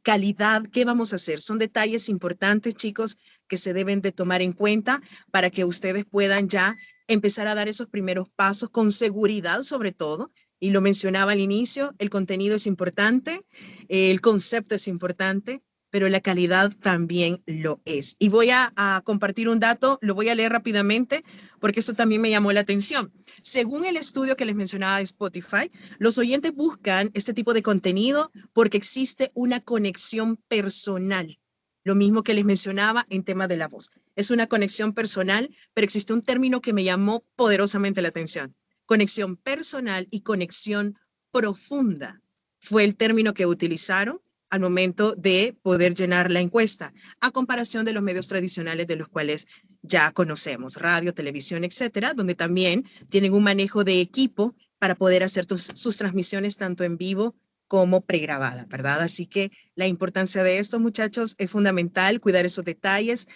calidad. ¿Qué vamos a hacer? Son detalles importantes, chicos, que se deben de tomar en cuenta para que ustedes puedan ya empezar a dar esos primeros pasos con seguridad, sobre todo. Y lo mencionaba al inicio, el contenido es importante, el concepto es importante, pero la calidad también lo es. Y voy a compartir un dato, lo voy a leer rápidamente porque esto también me llamó la atención. Según el estudio que les mencionaba de Spotify, los oyentes buscan este tipo de contenido porque existe una conexión personal. Lo mismo que les mencionaba en tema de la voz. Es una conexión personal, pero existe un término que me llamó poderosamente la atención. Conexión personal y conexión profunda fue el término que utilizaron al momento de poder llenar la encuesta, a comparación de los medios tradicionales de los cuales ya conocemos, radio, televisión, etcétera, donde también tienen un manejo de equipo para poder hacer sus transmisiones tanto en vivo como pregrabada, ¿verdad? Así que la importancia de esto, muchachos, es fundamental, cuidar esos detalles,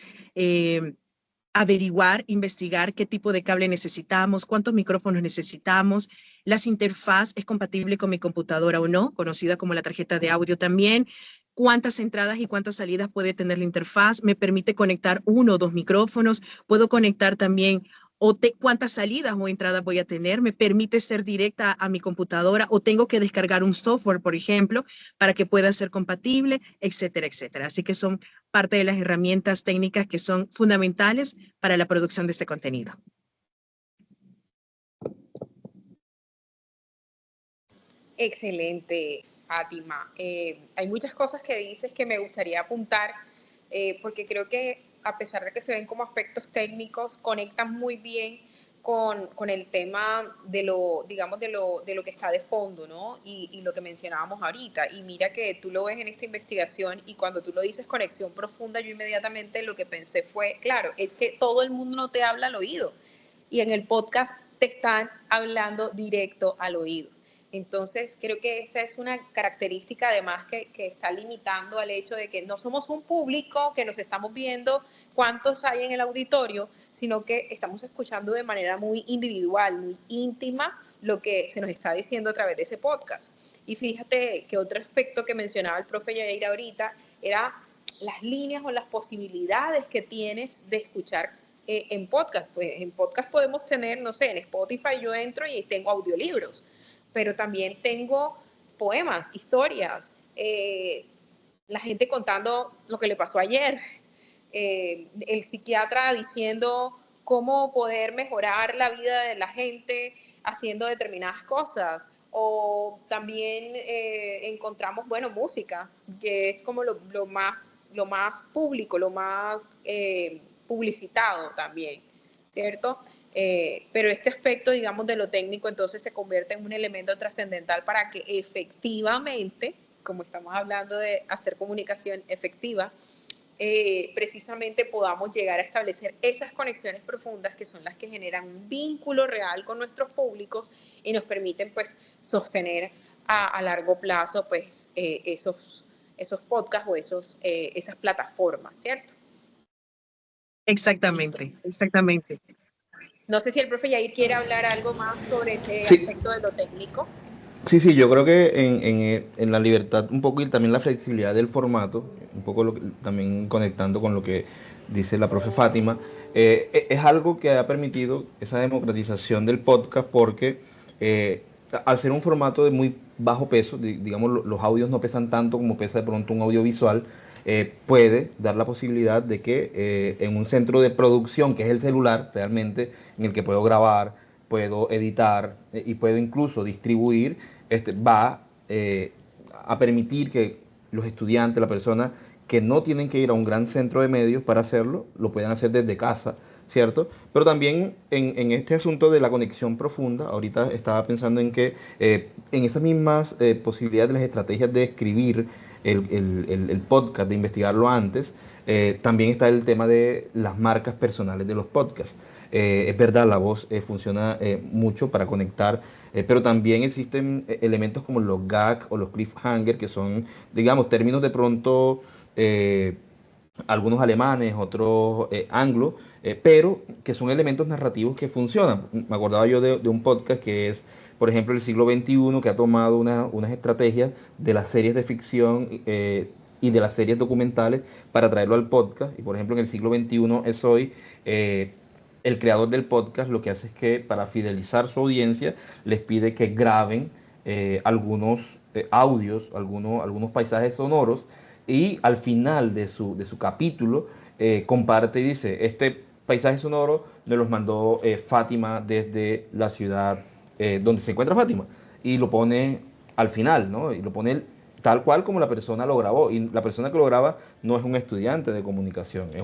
averiguar, investigar qué tipo de cable necesitamos, cuántos micrófonos necesitamos, las interfaz es compatible con mi computadora o no, conocida como la tarjeta de audio también, cuántas entradas y cuántas salidas puede tener la interfaz, me permite conectar 1 o 2 micrófonos, puedo conectar también cuántas salidas o entradas voy a tener, me permite ser directa a mi computadora o tengo que descargar un software, por ejemplo, para que pueda ser compatible, etcétera, etcétera. Así que son parte de las herramientas técnicas que son fundamentales para la producción de este contenido. Excelente, Fátima. Hay muchas cosas que dices que me gustaría apuntar, porque creo que a pesar de que se ven como aspectos técnicos, conectan muy bien con el tema de lo, digamos, de lo que está de fondo, ¿no? Y lo que mencionábamos ahorita. Y mira que tú lo ves en esta investigación y cuando tú lo dices conexión profunda, yo inmediatamente lo que pensé fue, claro, es que todo el mundo no te habla al oído. Y en el podcast te están hablando directo al oído. Entonces, creo que esa es una característica además que está limitando al hecho de que no somos un público que nos estamos viendo cuántos hay en el auditorio, sino que estamos escuchando de manera muy individual, muy íntima, lo que se nos está diciendo a través de ese podcast. Y fíjate que otro aspecto que mencionaba el profe Yair ahorita era las líneas o las posibilidades que tienes de escuchar en podcast. Pues en podcast podemos tener, no sé, en Spotify yo entro y tengo audiolibros, pero también tengo poemas, historias, la gente contando lo que le pasó ayer, el psiquiatra diciendo cómo poder mejorar la vida de la gente haciendo determinadas cosas, o también encontramos, bueno, música, que es como lo más público, lo más publicitado también, ¿cierto? Pero este aspecto, digamos, de lo técnico, entonces se convierte en un elemento trascendental para que efectivamente, como estamos hablando de hacer comunicación efectiva, precisamente podamos llegar a establecer esas conexiones profundas que son las que generan un vínculo real con nuestros públicos y nos permiten, pues, sostener a largo plazo pues esos podcasts o esas plataformas, ¿cierto? Exactamente, exactamente. No sé si el profe Yair quiere hablar algo más sobre ese Sí, aspecto de lo técnico. sí, yo creo que en la libertad un poco y también la flexibilidad del formato, un poco también conectando con lo que dice la profe Fátima, es algo que ha permitido esa democratización del podcast porque al ser un formato de muy bajo peso, digamos los audios no pesan tanto como pesa de pronto un audiovisual, puede dar la posibilidad de que en un centro de producción, que es el celular realmente, en el que puedo grabar, puedo editar y puedo incluso distribuir, va a permitir que los estudiantes, la persona que no tienen que ir a un gran centro de medios para hacerlo, lo puedan hacer desde casa, ¿cierto? Pero también en este asunto de la conexión profunda, ahorita estaba pensando en que en esas mismas posibilidades de las estrategias de escribir el podcast, de investigarlo antes, también está el tema de las marcas personales de los podcasts. Es verdad, la voz funciona mucho para conectar, pero también existen elementos como los gag o los cliffhanger, que son, digamos, términos de pronto, algunos alemanes, otros anglos, pero que son elementos narrativos que funcionan. Me acordaba yo de un podcast que es, por ejemplo, el siglo XXI, que ha tomado unas estrategias de las series de ficción y de las series documentales para traerlo al podcast. Y por ejemplo, en el siglo XXI es hoy. El creador del podcast lo que hace es que para fidelizar su audiencia les pide que graben algunos audios, algunos paisajes sonoros y al final de su capítulo comparte y dice, este paisaje sonoro nos los mandó Fátima desde la ciudad donde se encuentra Fátima y lo pone al final, ¿no? Y lo pone tal cual como la persona lo grabó. Y la persona que lo graba no es un estudiante de comunicación, es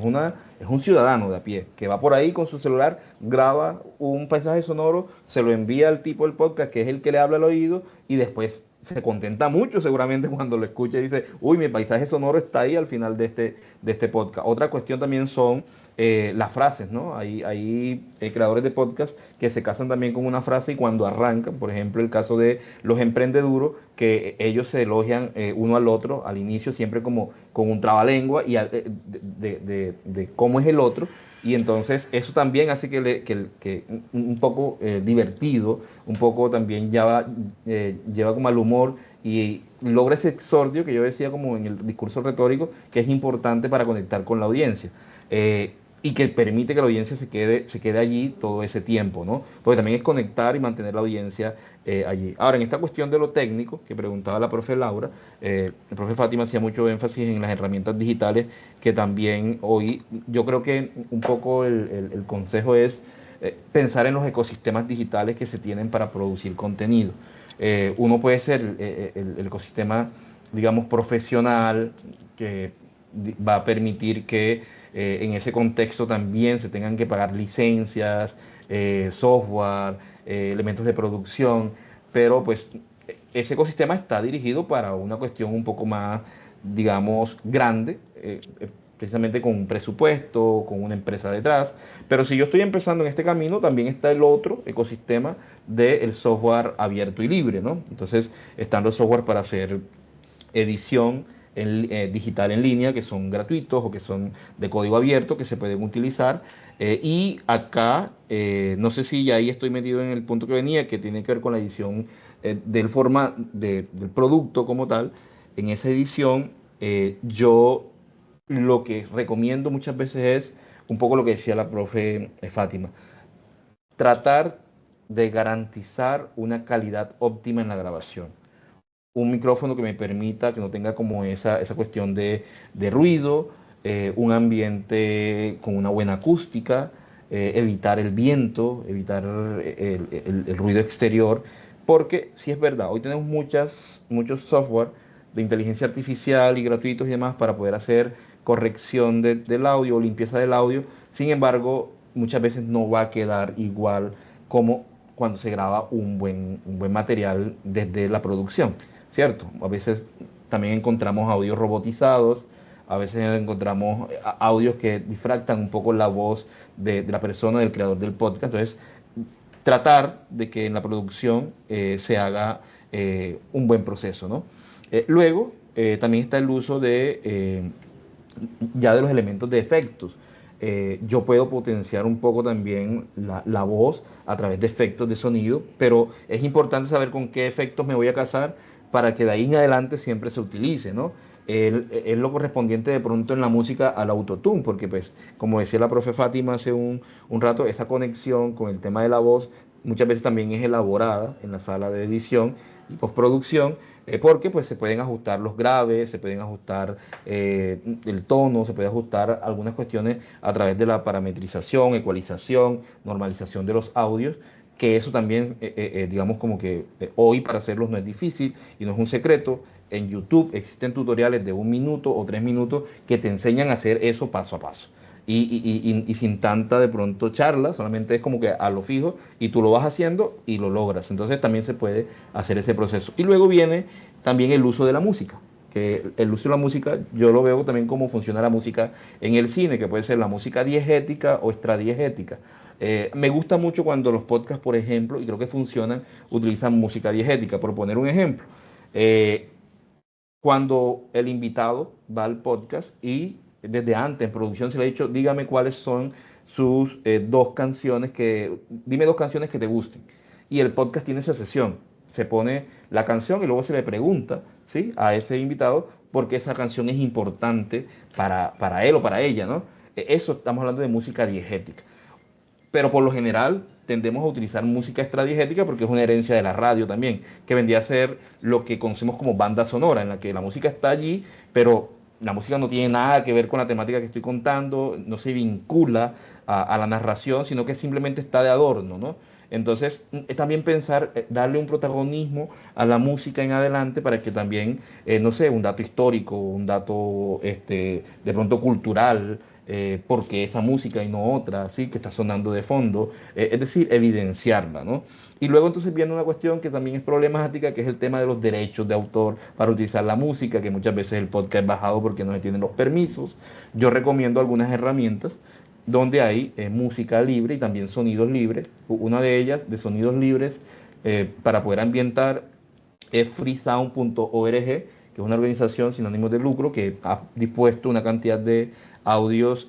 un ciudadano de a pie que va por ahí con su celular, graba un paisaje sonoro, se lo envía al tipo del podcast, que es el que le habla al oído, y después se contenta mucho seguramente cuando lo escucha y dice, uy, mi paisaje sonoro está ahí al final de este podcast. Otra cuestión también son las frases, ¿no? Hay creadores de podcast que se casan también con una frase y cuando arrancan, por ejemplo, el caso de los emprendeduros, que ellos se elogian uno al otro al inicio siempre como con un trabalengua y de cómo es el otro. Y entonces eso también hace que un poco divertido, un poco también lleva como al humor y logra ese exordio que yo decía como en el discurso retórico, que es importante para conectar con la audiencia. Y que permite que la audiencia se quede allí todo ese tiempo, ¿no? Porque también es conectar y mantener la audiencia allí. Ahora, en esta cuestión de lo técnico, que preguntaba la profe Laura, el profe Fátima hacía mucho énfasis en las herramientas digitales, que también hoy, yo creo que un poco el consejo es pensar en los ecosistemas digitales que se tienen para producir contenido. Uno puede ser el ecosistema, digamos, profesional, que va a permitir que en ese contexto también se tengan que pagar licencias, software, elementos de producción, pero pues ese ecosistema está dirigido para una cuestión un poco más, digamos, grande, precisamente con un presupuesto, con una empresa detrás. Pero si yo estoy empezando en este camino, también está el otro ecosistema del software abierto y libre, ¿no? Entonces están los software para hacer edición digital en línea, que son gratuitos o que son de código abierto, que se pueden utilizar. Y acá, no sé si ya ahí estoy metido en el punto que venía, que tiene que ver con la edición del producto como tal. En esa edición, yo lo que recomiendo muchas veces es un poco lo que decía la profe Fátima, tratar de garantizar una calidad óptima en la grabación, un micrófono que me permita que no tenga como esa cuestión de ruido, un ambiente con una buena acústica, evitar el viento, evitar el ruido exterior, porque si es verdad, hoy tenemos muchos software de inteligencia artificial y gratuitos y demás para poder hacer corrección del audio o limpieza del audio. Sin embargo, muchas veces no va a quedar igual como cuando se graba un buen material desde la producción, ¿cierto? A veces también encontramos audios robotizados, a veces encontramos audios que difractan un poco la voz de la persona, del creador del podcast. Entonces, tratar de que en la producción se haga un buen proceso, ¿no? Luego, también está el uso de ya de los elementos de efectos. Yo puedo potenciar un poco también la voz a través de efectos de sonido, pero es importante saber con qué efectos me voy a casar para que de ahí en adelante siempre se utilice, ¿no? Es lo correspondiente de pronto en la música al autotune, porque pues, como decía la profe Fátima hace un rato, esa conexión con el tema de la voz muchas veces también es elaborada en la sala de edición y postproducción, porque pues se pueden ajustar los graves, se pueden ajustar el tono, se puede ajustar algunas cuestiones a través de la parametrización, ecualización, normalización de los audios, que eso también, digamos como que hoy para hacerlos no es difícil y no es un secreto. En YouTube existen tutoriales de 1 minuto o 3 minutos que te enseñan a hacer eso paso a paso. Y sin tanta de pronto charla, solamente es como que a lo fijo y tú lo vas haciendo y lo logras. Entonces también se puede hacer ese proceso. Y luego viene también el uso de la música, que el uso de la música yo lo veo también como funciona la música en el cine, que puede ser la música diegética o extradiegética. Me gusta mucho cuando los podcasts, por ejemplo, y creo que funcionan, utilizan música diegética. Por poner un ejemplo, eh, cuando el invitado va al podcast y desde antes en producción se le ha dicho, dígame cuáles son sus dime 2 canciones que te gusten. Y el podcast tiene esa sesión. Se pone la canción y luego se le pregunta, ¿sí?, a ese invitado por qué esa canción es importante para él o para ella, ¿no? Eso estamos hablando de música diegética, pero por lo general tendemos a utilizar música extradiegética porque es una herencia de la radio también, que vendría a ser lo que conocemos como banda sonora, en la que la música está allí, pero la música no tiene nada que ver con la temática que estoy contando, no se vincula a la narración, sino que simplemente está de adorno, ¿no? Entonces, también pensar, darle un protagonismo a la música en adelante para que también, no sé, un dato histórico, un dato de pronto cultural, porque esa música y no otra, ¿sí?, que está sonando de fondo, es decir, evidenciarla, ¿no? Y luego entonces viene una cuestión que también es problemática, que es el tema de los derechos de autor para utilizar la música, que muchas veces el podcast es bajado porque no se tienen los permisos. Yo recomiendo algunas herramientas donde hay música libre y también sonidos libres. Una de ellas, de sonidos libres, para poder ambientar, es freesound.org, que es una organización sin ánimos de lucro que ha dispuesto una cantidad de audios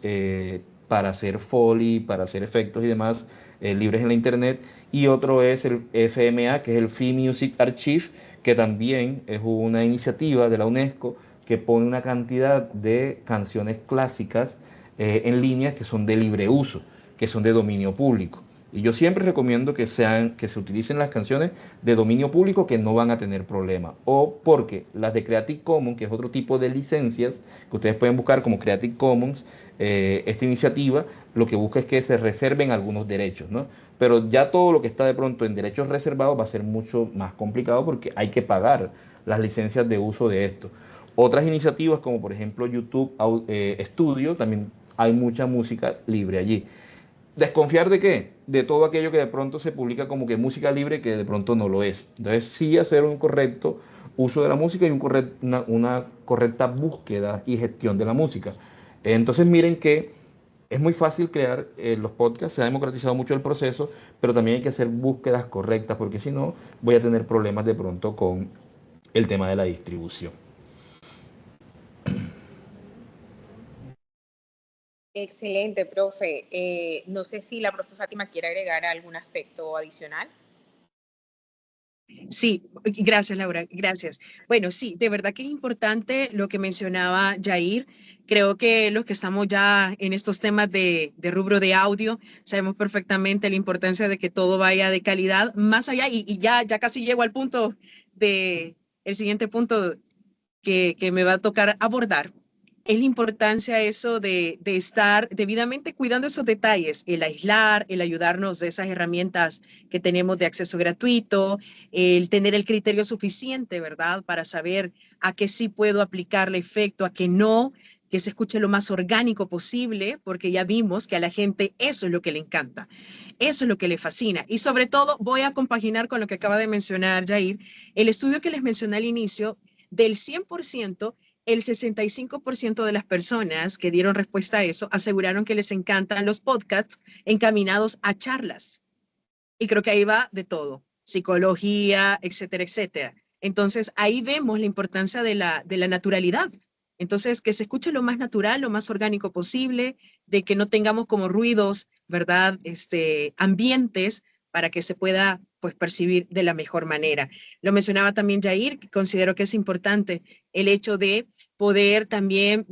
para hacer foley, para hacer efectos y demás libres en la internet. Y otro es el FMA, que es el Free Music Archive, que también es una iniciativa de la UNESCO que pone una cantidad de canciones clásicas en línea que son de libre uso, que son de dominio público. Y yo siempre recomiendo que se utilicen las canciones de dominio público que no van a tener problema. O porque las de Creative Commons, que es otro tipo de licencias que ustedes pueden buscar como Creative Commons, esta iniciativa lo que busca es que se reserven algunos derechos, ¿no? Pero ya todo lo que está de pronto en derechos reservados va a ser mucho más complicado porque hay que pagar las licencias de uso de esto. Otras iniciativas como por ejemplo YouTube Studio, también hay mucha música libre allí. ¿Desconfiar de qué? De todo aquello que de pronto se publica como que música libre que de pronto no lo es. Entonces sí hacer un correcto uso de la música y una correcta búsqueda y gestión de la música. Entonces miren que es muy fácil crear los podcasts, se ha democratizado mucho el proceso, pero también hay que hacer búsquedas correctas porque si no voy a tener problemas de pronto con el tema de la distribución. Excelente, profe. No sé si la profe Fátima quiere agregar algún aspecto adicional. Sí, gracias, Laura, gracias. Bueno, sí, de verdad que es importante lo que mencionaba Jair. Creo que los que estamos ya en estos temas de rubro de audio, sabemos perfectamente la importancia de que todo vaya de calidad, más allá, y ya casi llego al punto el siguiente punto que me va a tocar abordar. Es la importancia eso de estar debidamente cuidando esos detalles, el aislar, el ayudarnos de esas herramientas que tenemos de acceso gratuito, el tener el criterio suficiente, ¿verdad? Para saber a qué sí puedo aplicarle efecto, a qué no, que se escuche lo más orgánico posible, porque ya vimos que a la gente eso es lo que le encanta, eso es lo que le fascina. Y sobre todo voy a compaginar con lo que acaba de mencionar Jair, el estudio que les mencioné al inicio, del 100%, el 65% de las personas que dieron respuesta a eso aseguraron que les encantan los podcasts encaminados a charlas. Y creo que ahí va de todo. psicología, etcétera, etcétera. Entonces, ahí vemos la importancia de la naturalidad. Entonces, que se escuche lo más natural, lo más orgánico posible, de que no tengamos como ruidos, ¿verdad? Ambientes para que se pueda pues percibir de la mejor manera. Lo mencionaba también Jair, que considero que es importante el hecho de poder también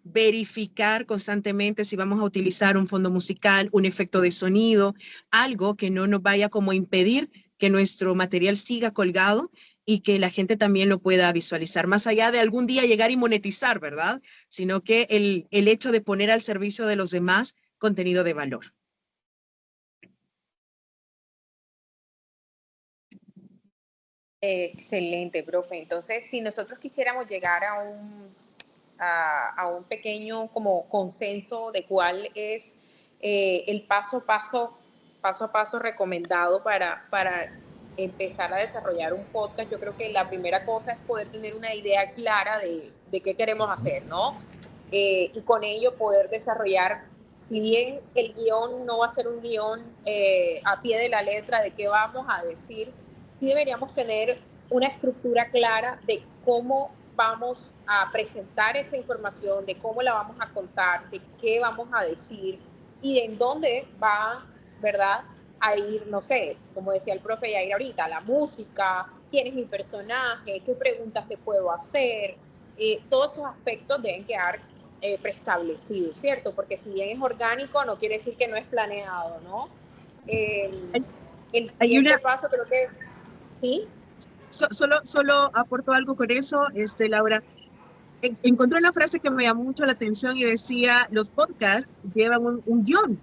verificar constantemente si vamos a utilizar un fondo musical, un efecto de sonido, algo que no nos vaya como a impedir que nuestro material siga colgado y que la gente también lo pueda visualizar, más allá de algún día llegar y monetizar, ¿verdad? Sino que el hecho de poner al servicio de los demás contenido de valor. Excelente, profe. Entonces, si nosotros quisiéramos llegar a un pequeño como consenso de cuál es el paso a paso recomendado para empezar a desarrollar un podcast, yo creo que la primera cosa es poder tener una idea clara de qué queremos hacer, ¿no? Y con ello poder desarrollar, si bien el guión no va a ser un guión a pie de la letra de qué vamos a decir, sí deberíamos tener una estructura clara de cómo vamos a presentar esa información, de cómo la vamos a contar, de qué vamos a decir y de en dónde va, ¿verdad?, a ir, no sé, como decía el profe Yair ahorita, la música, quién es mi personaje, qué preguntas le puedo hacer, todos esos aspectos deben quedar preestablecidos, ¿cierto? Porque si bien es orgánico, no quiere decir que no es planeado, ¿no? El siguiente paso creo que sí. Solo aporto algo con eso, Laura. Encontré una frase que me llamó mucho la atención y decía, los podcasts llevan un guión,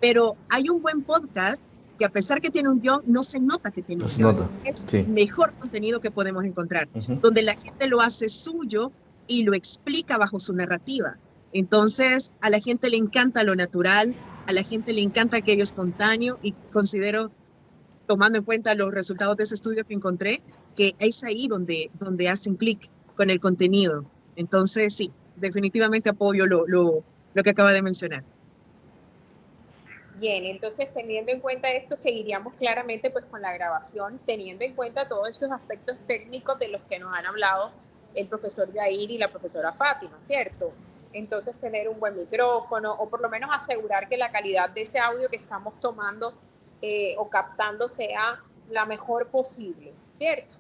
pero hay un buen podcast que a pesar que tiene un guión, no se nota que tiene un guión. Es el mejor contenido que podemos encontrar, donde la gente lo hace suyo y lo explica bajo su narrativa. Entonces, a la gente le encanta lo natural, a la gente le encanta aquello espontáneo y considero, tomando en cuenta los resultados de ese estudio que encontré, que es ahí donde hacen clic con el contenido. Entonces, sí, definitivamente apoyo lo que acaba de mencionar. Bien, entonces teniendo en cuenta esto, seguiríamos claramente pues con la grabación, teniendo en cuenta todos esos aspectos técnicos de los que nos han hablado el profesor Yair y la profesora Fátima, ¿cierto? Entonces tener un buen micrófono o por lo menos asegurar que la calidad de ese audio que estamos tomando o captando sea la mejor posible, ¿cierto?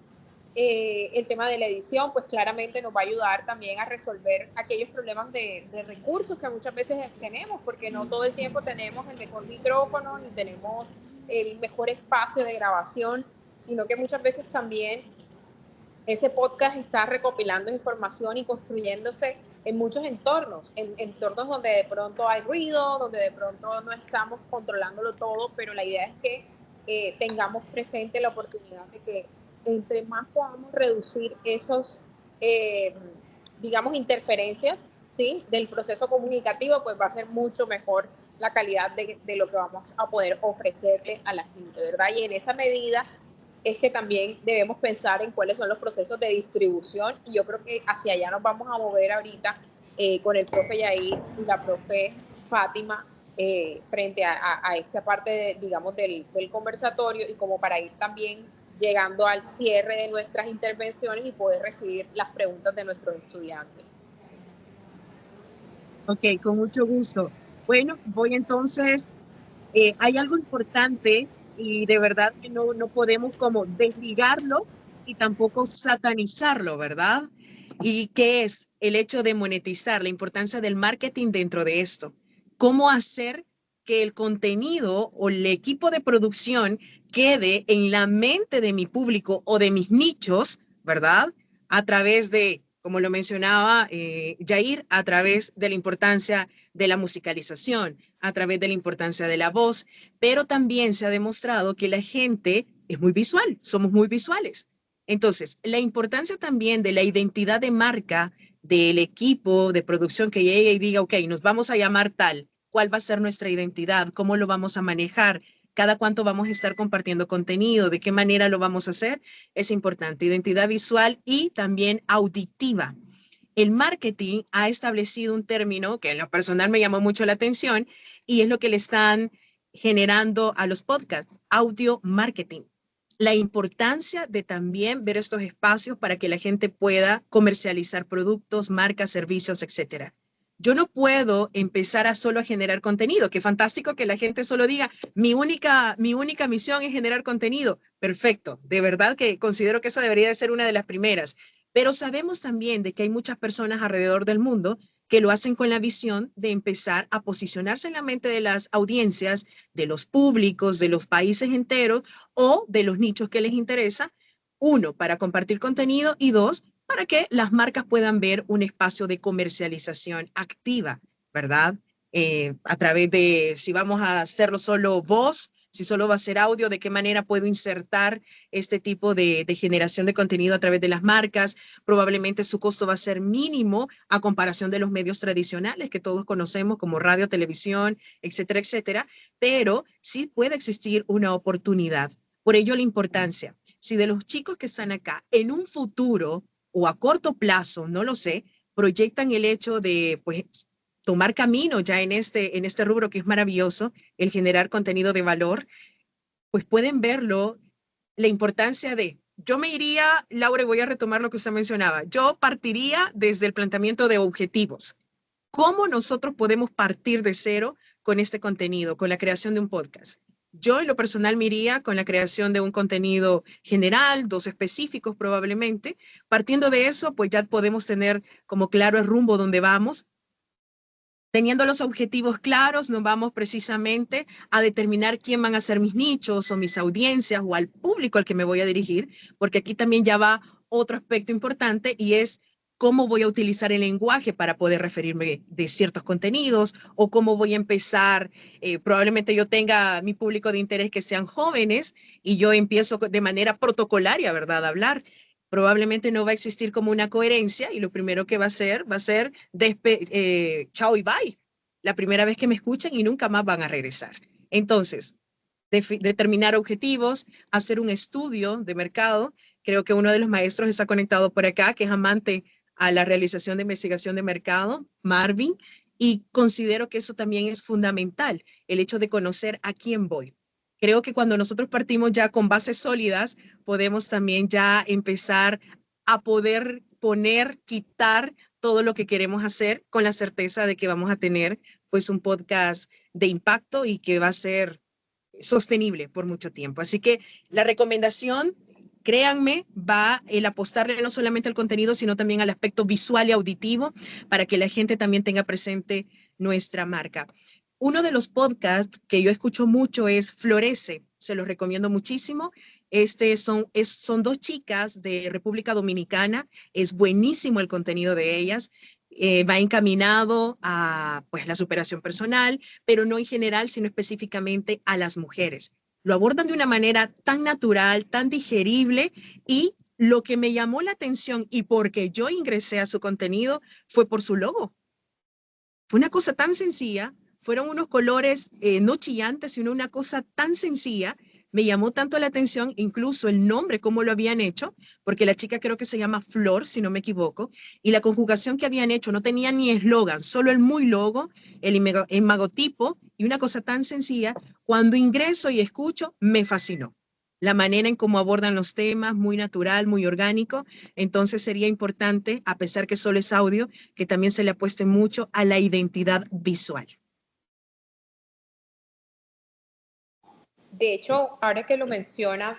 El tema de la edición, pues claramente nos va a ayudar también a resolver aquellos problemas de recursos que muchas veces tenemos, porque no todo el tiempo tenemos el mejor micrófono ni tenemos el mejor espacio de grabación, sino que muchas veces también ese podcast está recopilando información y construyéndose en muchos entornos, en entornos donde de pronto hay ruido, donde de pronto no estamos controlándolo todo, pero la idea es que tengamos presente la oportunidad de que entre más podamos reducir esos, digamos, interferencias, ¿sí?, del proceso comunicativo, pues va a ser mucho mejor la calidad de lo que vamos a poder ofrecerle a la gente, ¿verdad? Y en esa medida es que también debemos pensar en cuáles son los procesos de distribución y yo creo que hacia allá nos vamos a mover ahorita con el profe Yair y la profe Fátima frente a esta parte, digamos, del conversatorio y como para ir también llegando al cierre de nuestras intervenciones y poder recibir las preguntas de nuestros estudiantes. Ok, con mucho gusto. Bueno, voy entonces, hay algo importante y de verdad que no podemos como desligarlo y tampoco satanizarlo, ¿verdad? Y qué es el hecho de monetizar, la importancia del marketing dentro de esto. ¿Cómo hacer que el contenido o el equipo de producción quede en la mente de mi público o de mis nichos, ¿verdad? A través de, como lo mencionaba Jair, a través de la importancia de la musicalización, a través de la importancia de la voz, pero también se ha demostrado que la gente es muy visual, somos muy visuales. Entonces, la importancia también de la identidad de marca del equipo de producción que llegue y diga, ok, nos vamos a llamar tal, ¿cuál va a ser nuestra identidad? ¿Cómo lo vamos a manejar? ¿Cada cuánto vamos a estar compartiendo contenido? ¿De qué manera lo vamos a hacer? Es importante, identidad visual y también auditiva. El marketing ha establecido un término que en lo personal me llamó mucho la atención y es lo que le están generando a los podcasts, audio marketing. la importancia de también ver estos espacios para que la gente pueda comercializar productos, marcas, servicios, etcétera. Yo no puedo empezar a solo a generar contenido. Qué fantástico que la gente solo diga, mi única misión es generar contenido. Perfecto. De verdad que considero que esa debería de ser una de las primeras. Pero sabemos también de que hay muchas personas alrededor del mundo que lo hacen con la visión de empezar a posicionarse en la mente de las audiencias, de los públicos, de los países enteros o de los nichos que les interesa. Uno, para compartir contenido y dos, para que las marcas puedan ver un espacio de comercialización activa, ¿verdad? A través de si vamos a hacerlo solo voz, si solo va a ser audio, de qué manera puedo insertar este tipo de generación de contenido a través de las marcas. Probablemente su costo va a ser mínimo a comparación de los medios tradicionales que todos conocemos como radio, televisión, etcétera, etcétera, pero sí puede existir una oportunidad. Por ello la importancia, si de los chicos que están acá en un futuro o a corto plazo, no lo sé, proyectan el hecho de pues tomar camino ya en este rubro que es maravilloso, el generar contenido de valor, pues pueden verlo, la importancia de, yo me iría, Laura, y voy a retomar lo que usted mencionaba, yo partiría desde el planteamiento de objetivos. ¿Cómo nosotros podemos partir de cero con este contenido, con la creación de un podcast? Yo en lo personal me iría con la creación de un contenido general, dos específicos probablemente. Partiendo de eso, pues ya podemos tener como claro el rumbo donde vamos. Teniendo los objetivos claros, nos vamos precisamente a determinar quién van a ser mis nichos o mis audiencias o al público al que me voy a dirigir, porque aquí también ya va otro aspecto importante y es cómo voy a utilizar el lenguaje para poder referirme de ciertos contenidos o cómo voy a empezar. Probablemente yo tenga mi público de interés que sean jóvenes y yo empiezo de manera protocolaria, ¿verdad?, a hablar. Probablemente no va a existir como una coherencia y lo primero que va a ser chao y bye. La primera vez que me escuchan y nunca más van a regresar. Entonces, determinar objetivos, hacer un estudio de mercado. Creo que uno de los maestros está conectado por acá, que es amante a la realización de investigación de mercado, Marvin, y considero que eso también es fundamental, el hecho de conocer a quién voy. Creo que cuando nosotros partimos ya con bases sólidas, podemos también ya empezar a poder poner, quitar todo lo que queremos hacer con la certeza de que vamos a tener pues un podcast de impacto y que va a ser sostenible por mucho tiempo. Así que la recomendación, créanme, va el apostarle no solamente al contenido, sino también al aspecto visual y auditivo para que la gente también tenga presente nuestra marca. Uno de los podcasts que yo escucho mucho es Florece, se los recomiendo muchísimo. Son dos chicas de República Dominicana, es buenísimo el contenido de ellas. Va encaminado a pues, la superación personal, pero no en general, sino específicamente a las mujeres. Lo abordan de una manera tan natural, tan digerible y lo que me llamó la atención y porque yo ingresé a su contenido fue por su logo. Fue una cosa tan sencilla, fueron unos colores no chillantes, sino una cosa tan sencilla. Me llamó tanto la atención, incluso el nombre, cómo lo habían hecho, porque la chica creo que se llama Flor, si no me equivoco, y la conjugación que habían hecho no tenía ni eslogan, solo el muy logo, el imagotipo y una cosa tan sencilla. Cuando ingreso y escucho, me fascinó. La manera en cómo abordan los temas, muy natural, muy orgánico. Entonces sería importante, a pesar que solo es audio, que también se le apueste mucho a la identidad visual. De hecho, ahora que lo mencionas,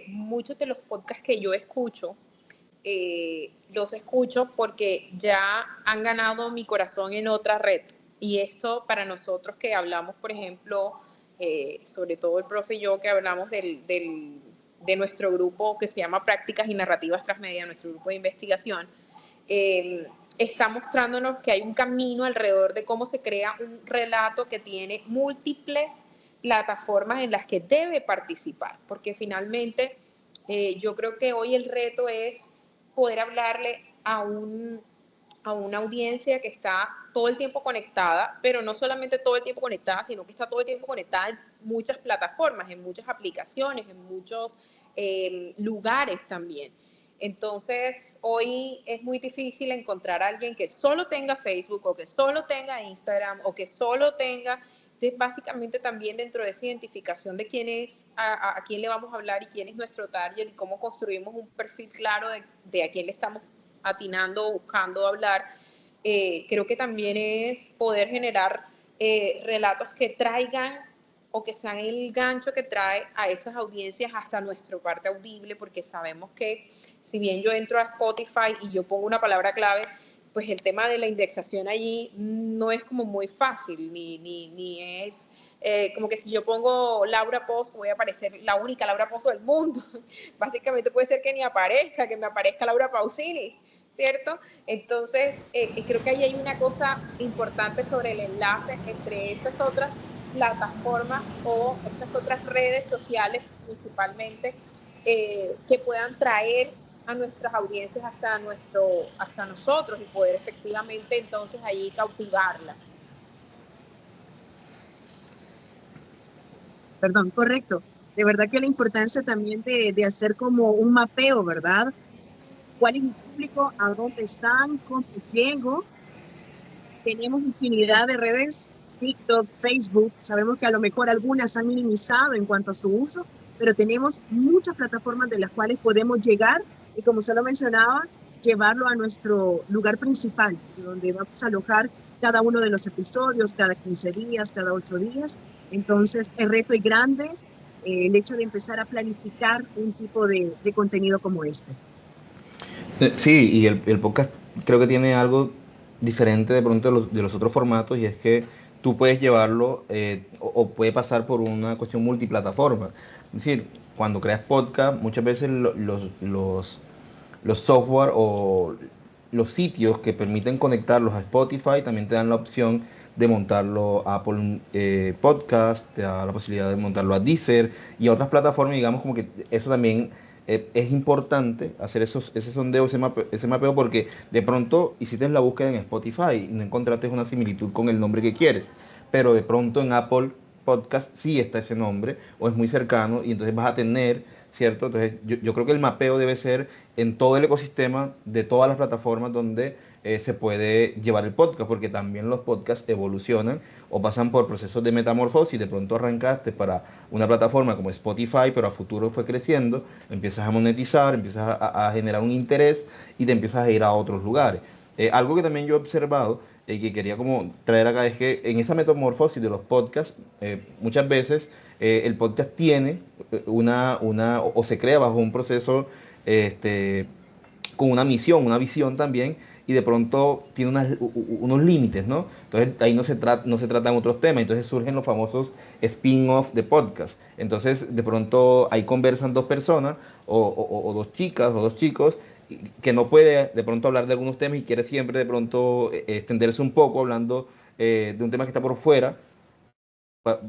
muchos de los podcasts que yo escucho, los escucho porque ya han ganado mi corazón en otra red. Y esto para nosotros que hablamos, por ejemplo, sobre todo el profe y yo, que hablamos de nuestro grupo que se llama Prácticas y Narrativas Transmedia, nuestro grupo de investigación, está mostrándonos que hay un camino alrededor de cómo se crea un relato que tiene múltiples plataformas en las que debe participar, porque finalmente yo creo que hoy el reto es poder hablarle a una audiencia que está todo el tiempo conectada, pero no solamente todo el tiempo conectada, sino que está todo el tiempo conectada en muchas plataformas, en muchas aplicaciones, en muchos lugares también. Entonces, hoy es muy difícil encontrar a alguien que solo tenga Facebook o que solo tenga Instagram o que solo tenga básicamente también dentro de esa identificación de quién es, a quién le vamos a hablar y quién es nuestro target y cómo construimos un perfil claro de a quién le estamos atinando o buscando hablar, creo que también es poder generar relatos que traigan o que sean el gancho que trae a esas audiencias hasta nuestra parte audible, porque sabemos que si bien yo entro a Spotify y yo pongo una palabra clave, pues el tema de la indexación allí no es como muy fácil, ni es como que si yo pongo Laura Pozo voy a aparecer la única Laura Pozo del mundo. Básicamente puede ser que ni aparezca, que me aparezca Laura Pausini, ¿cierto? Entonces, creo que ahí hay una cosa importante sobre el enlace entre esas otras plataformas o estas otras redes sociales principalmente que puedan traer a nuestras audiencias hasta nosotros y poder efectivamente entonces ahí cautivarlas. Perdón, correcto. De verdad que la importancia también de hacer como un mapeo, ¿verdad? ¿Cuál es mi público? ¿A dónde están? ¿Cómo llego? Tenemos infinidad de redes, TikTok, Facebook. Sabemos que a lo mejor algunas han minimizado en cuanto a su uso, pero tenemos muchas plataformas de las cuales podemos llegar y, como se lo mencionaba, llevarlo a nuestro lugar principal, donde vamos a alojar cada uno de los episodios, cada 15 días, cada 8 días. Entonces, el reto es grande, el hecho de empezar a planificar un tipo de contenido como este. Sí, y el podcast creo que tiene algo diferente de pronto de los otros formatos y es que tú puedes llevarlo o puede pasar por una cuestión multiplataforma. Es decir, cuando creas podcast, muchas veces los software o los sitios que permiten conectarlos a Spotify también te dan la opción de montarlo a Apple Podcast, te da la posibilidad de montarlo a Deezer y a otras plataformas, digamos como que eso también es importante hacer ese sondeo, ese mapeo, porque de pronto hiciste la búsqueda en Spotify y no encontraste una similitud con el nombre que quieres, pero de pronto en Apple Podcast sí está ese nombre o es muy cercano y entonces vas a tener, ¿cierto? Entonces yo creo que el mapeo debe ser en todo el ecosistema de todas las plataformas donde se puede llevar el podcast, porque también los podcasts evolucionan o pasan por procesos de metamorfosis. De pronto arrancaste para una plataforma como Spotify, pero a futuro fue creciendo, empiezas a monetizar, empiezas a generar un interés y te empiezas a ir a otros lugares. Algo que también yo he observado y que quería como traer acá es que en esa metamorfosis de los podcasts, muchas veces el podcast tiene o se crea bajo un proceso este, con una misión, una visión también, y de pronto tiene unos límites, ¿no? Entonces ahí no se tratan otros temas, entonces surgen los famosos spin-off de podcast. Entonces de pronto ahí conversan dos personas o dos chicas o dos chicos que no puede de pronto hablar de algunos temas y quiere siempre de pronto extenderse un poco hablando de un tema que está por fuera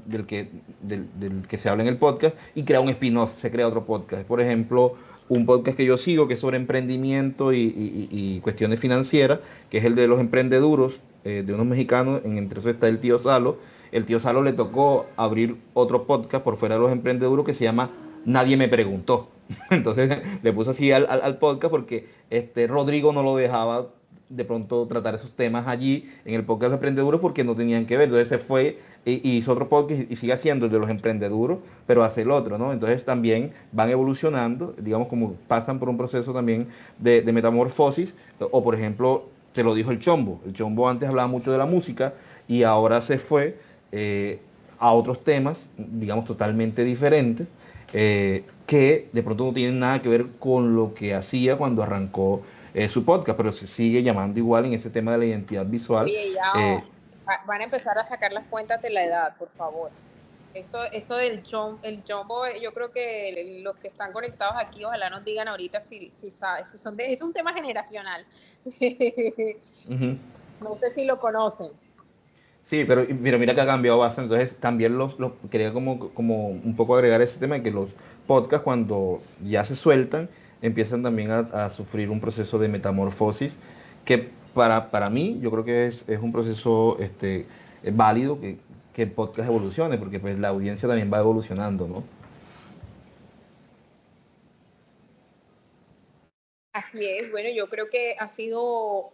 del que se habla en el podcast y crea un spin-off, se crea otro podcast. Por ejemplo, un podcast que yo sigo que es sobre emprendimiento y cuestiones financieras, que es el de los emprendeduros de unos mexicanos, entre eso está el tío Salo. El tío Salo le tocó abrir otro podcast por fuera de los emprendeduros que se llama Nadie me preguntó. Entonces le puso así al podcast porque Rodrigo no lo dejaba de pronto tratar esos temas allí en el podcast de los emprendeduros porque no tenían que ver. Entonces se fue y hizo otro podcast y sigue haciendo el de los emprendeduros, pero hace el otro, ¿no? Entonces también van evolucionando, digamos como pasan por un proceso también de metamorfosis, o por ejemplo, te lo dijo el Chombo antes hablaba mucho de la música y ahora se fue a otros temas, digamos, totalmente diferentes, que de pronto no tienen nada que ver con lo que hacía cuando arrancó su podcast, pero se sigue llamando igual en ese tema de la identidad visual. Oye, ya van a empezar a sacar las cuentas de la edad, por favor. Eso del jumbo, yo creo que los que están conectados aquí, ojalá nos digan ahorita si saben, es un tema generacional. No sé si lo conocen. Sí, pero mira que ha cambiado bastante. Entonces también quería como un poco agregar ese tema de que los podcasts cuando ya se sueltan empiezan también a sufrir un proceso de metamorfosis que para mí yo creo que es un proceso válido que el podcast evolucione porque pues la audiencia también va evolucionando, ¿no? Así es, bueno, yo creo que ha sido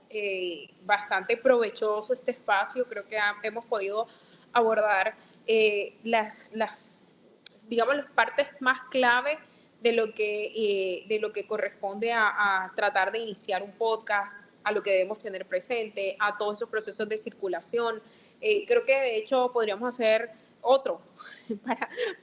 bastante provechoso este espacio, creo que hemos podido abordar digamos, las partes más clave de lo que corresponde a tratar de iniciar un podcast, a lo que debemos tener presente, a todos esos procesos de circulación. Creo que de hecho podríamos hacer otro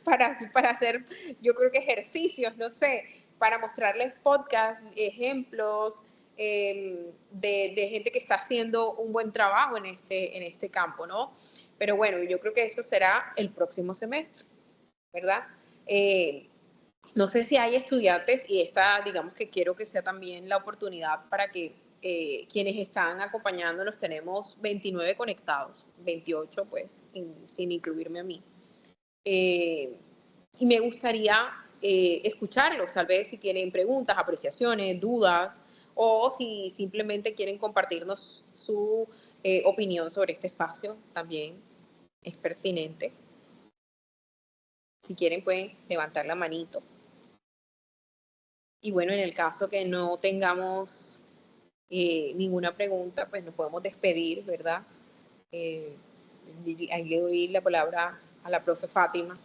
para hacer, yo creo que ejercicios, no sé, para mostrarles podcasts, ejemplos de gente que está haciendo un buen trabajo en este campo, ¿no? Pero bueno, yo creo que eso será el próximo semestre, ¿verdad? No sé si hay estudiantes, y esta, digamos que quiero que sea también la oportunidad para que quienes están acompañándonos, tenemos 29 conectados, 28 pues, sin incluirme a mí. Y me gustaría escucharlos, tal vez si tienen preguntas, apreciaciones, dudas, o si simplemente quieren compartirnos su opinión sobre este espacio, también es pertinente. Si quieren pueden levantar la manito. Y bueno, en el caso que no tengamos ninguna pregunta, pues nos podemos despedir, ¿verdad? Ahí le doy la palabra a la profe Fátima.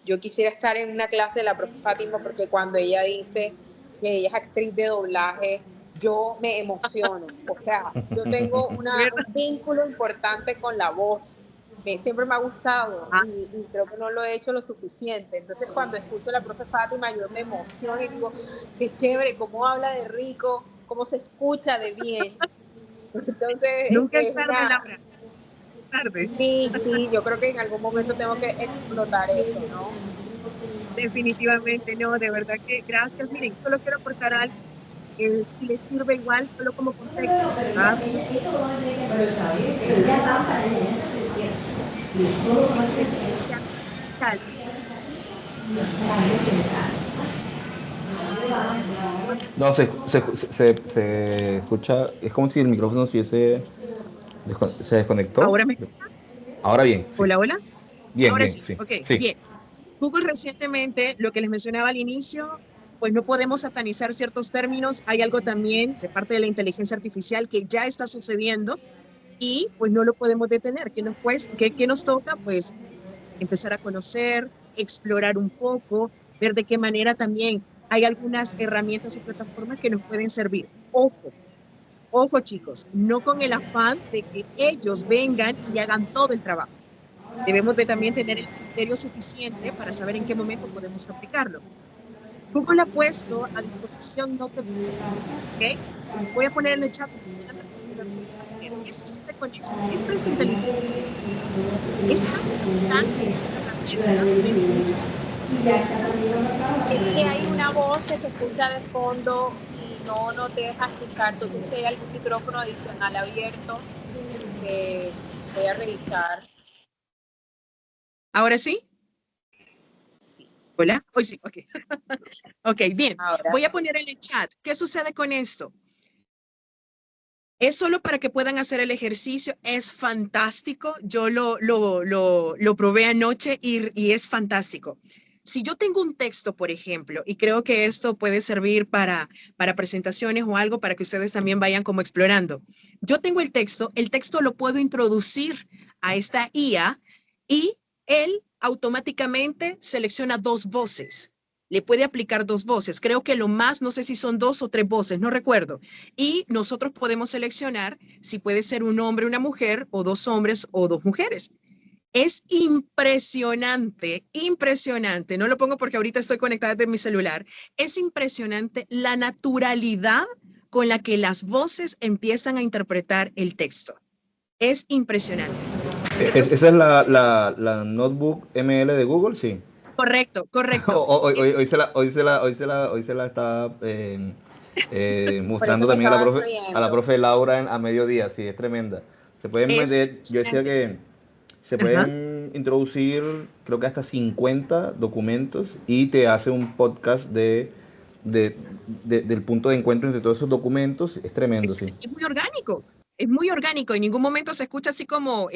Yo quisiera estar en una clase de la profe Fátima porque cuando ella dice que ella es actriz de doblaje, yo me emociono. O sea, yo tengo un vínculo importante con la voz. Siempre me ha gustado y creo que no lo he hecho lo suficiente. Entonces, cuando escucho a la profe Fátima, yo me emociono y digo, qué chévere, cómo habla de rico, cómo se escucha de bien. Entonces, Nunca es tarde, Laura. Tarde. Sí, yo creo que en algún momento tengo que explotar eso, ¿no? Definitivamente, no, de verdad que gracias. Miren, solo quiero aportar algo, si les sirve igual, solo como contexto, ¿verdad? No, se escucha, es como si el micrófono se desconectó. ¿Ahora me escuchan? Ahora bien. Sí. Hola, hola. Bien, Ahora bien, sí. sí. Ok, Sí. bien. Google recientemente, lo que les mencionaba al inicio, pues no podemos satanizar ciertos términos. Hay algo también de parte de la inteligencia artificial que ya está sucediendo y pues no lo podemos detener. ¿Qué nos cuesta? ¿Qué nos toca? Pues empezar a conocer, explorar un poco, ver de qué manera también hay algunas herramientas y plataformas que nos pueden servir. Ojo chicos, no con el afán de que ellos vengan y hagan todo el trabajo. Debemos de también tener el criterio suficiente para saber en qué momento podemos aplicarlo. Google ha puesto a disposición Notebook, ¿ok? Voy a poner en el chat. ¿Qué sucede con esto? Esto es inteligencia artificial. Es tan fantástica esta herramienta, me escucha. Es que hay una voz que se escucha de fondo y no te deja escuchar. Entonces, si hay algún micrófono adicional abierto, voy a revisar. ¿Ahora sí? Sí. ¿Hola? Hoy sí, ok. Ok, bien. Ahora Voy a poner en el chat. ¿Qué sucede con esto? Es solo para que puedan hacer el ejercicio. Es fantástico. Yo lo probé anoche y es fantástico. Si yo tengo un texto, por ejemplo, y creo que esto puede servir para presentaciones o algo para que ustedes también vayan como explorando. Yo tengo el texto lo puedo introducir a esta IA y él automáticamente selecciona dos voces. Le puede aplicar dos voces. Creo que lo más, no sé si son 2 o 3 voces, no recuerdo. Y nosotros podemos seleccionar si puede ser un hombre, una mujer, o 2 hombres o 2 mujeres. Es impresionante, impresionante. No lo pongo porque ahorita estoy conectada desde mi celular. Es impresionante la naturalidad con la que las voces empiezan a interpretar el texto. Es impresionante. ¿Esa es la Notebook ML de Google? Sí. Correcto. Hoy se la está mostrando también a la profe Laura a mediodía. Sí, es tremenda. Se pueden meter, yo decía que se pueden introducir, creo que hasta 50 documentos y te hace un podcast del punto de encuentro entre todos esos documentos. Es tremendo, sí. Es muy orgánico. Es muy orgánico. En ningún momento se escucha así como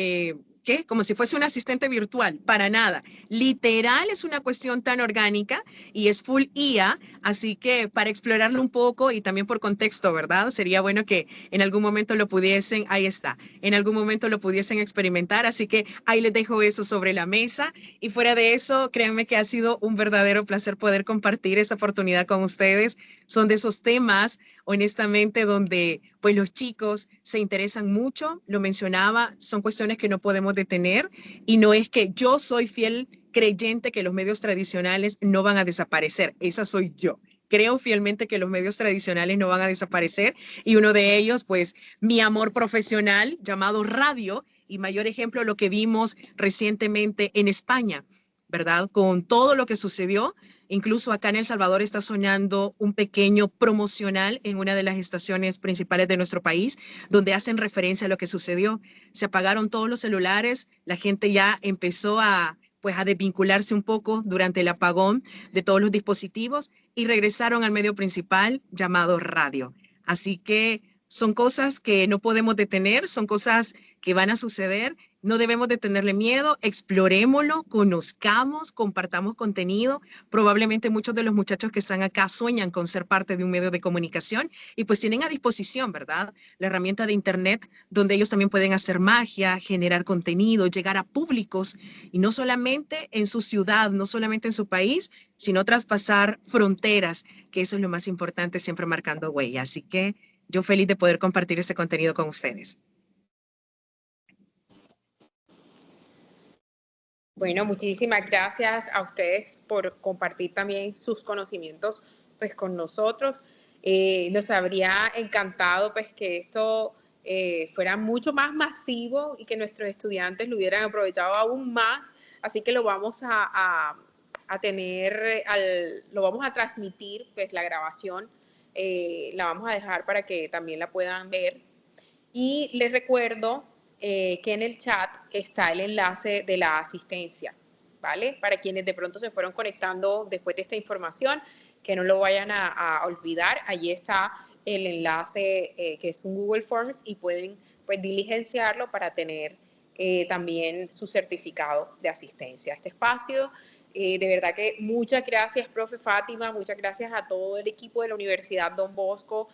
¿qué? Como si fuese un asistente virtual, para nada. Literal es una cuestión tan orgánica y es full IA, así que para explorarlo un poco y también por contexto, ¿verdad? Sería bueno que en algún momento lo pudiesen, ahí está, en algún momento lo pudiesen experimentar, así que ahí les dejo eso sobre la mesa y fuera de eso, créanme que ha sido un verdadero placer poder compartir esta oportunidad con ustedes. Son de esos temas, honestamente, donde pues los chicos se interesan mucho, lo mencionaba, son cuestiones que no podemos detener y no es que yo soy fiel creyente que los medios tradicionales no van a desaparecer, esa soy yo. Creo fielmente que los medios tradicionales no van a desaparecer y uno de ellos, pues mi amor profesional llamado radio y mayor ejemplo lo que vimos recientemente en España, ¿verdad? Con todo lo que sucedió, incluso acá en El Salvador está sonando un pequeño promocional en una de las estaciones principales de nuestro país, donde hacen referencia a lo que sucedió. Se apagaron todos los celulares, la gente ya empezó a pues a desvincularse un poco durante el apagón de todos los dispositivos y regresaron al medio principal llamado radio. Así que son cosas que no podemos detener, son cosas que van a suceder. No debemos de tenerle miedo, explorémoslo, conozcamos, compartamos contenido. Probablemente muchos de los muchachos que están acá sueñan con ser parte de un medio de comunicación y pues tienen a disposición, ¿verdad? La herramienta de Internet donde ellos también pueden hacer magia, generar contenido, llegar a públicos y no solamente en su ciudad, no solamente en su país, sino traspasar fronteras, que eso es lo más importante, siempre marcando huella. Así que yo feliz de poder compartir este contenido con ustedes. Bueno, muchísimas gracias a ustedes por compartir también sus conocimientos pues con nosotros. Nos habría encantado pues que esto fuera mucho más masivo y que nuestros estudiantes lo hubieran aprovechado aún más. Así que lo vamos a tener, lo vamos a transmitir, pues la grabación la vamos a dejar para que también la puedan ver. Y les recuerdo que en el chat está el enlace de la asistencia, ¿vale? Para quienes de pronto se fueron conectando después de esta información, que no lo vayan a olvidar. Allí está el enlace que es un Google Forms y pueden pues diligenciarlo para tener también su certificado de asistencia a este espacio. De verdad que muchas gracias, profe Fátima, muchas gracias a todo el equipo de la Universidad Don Bosco,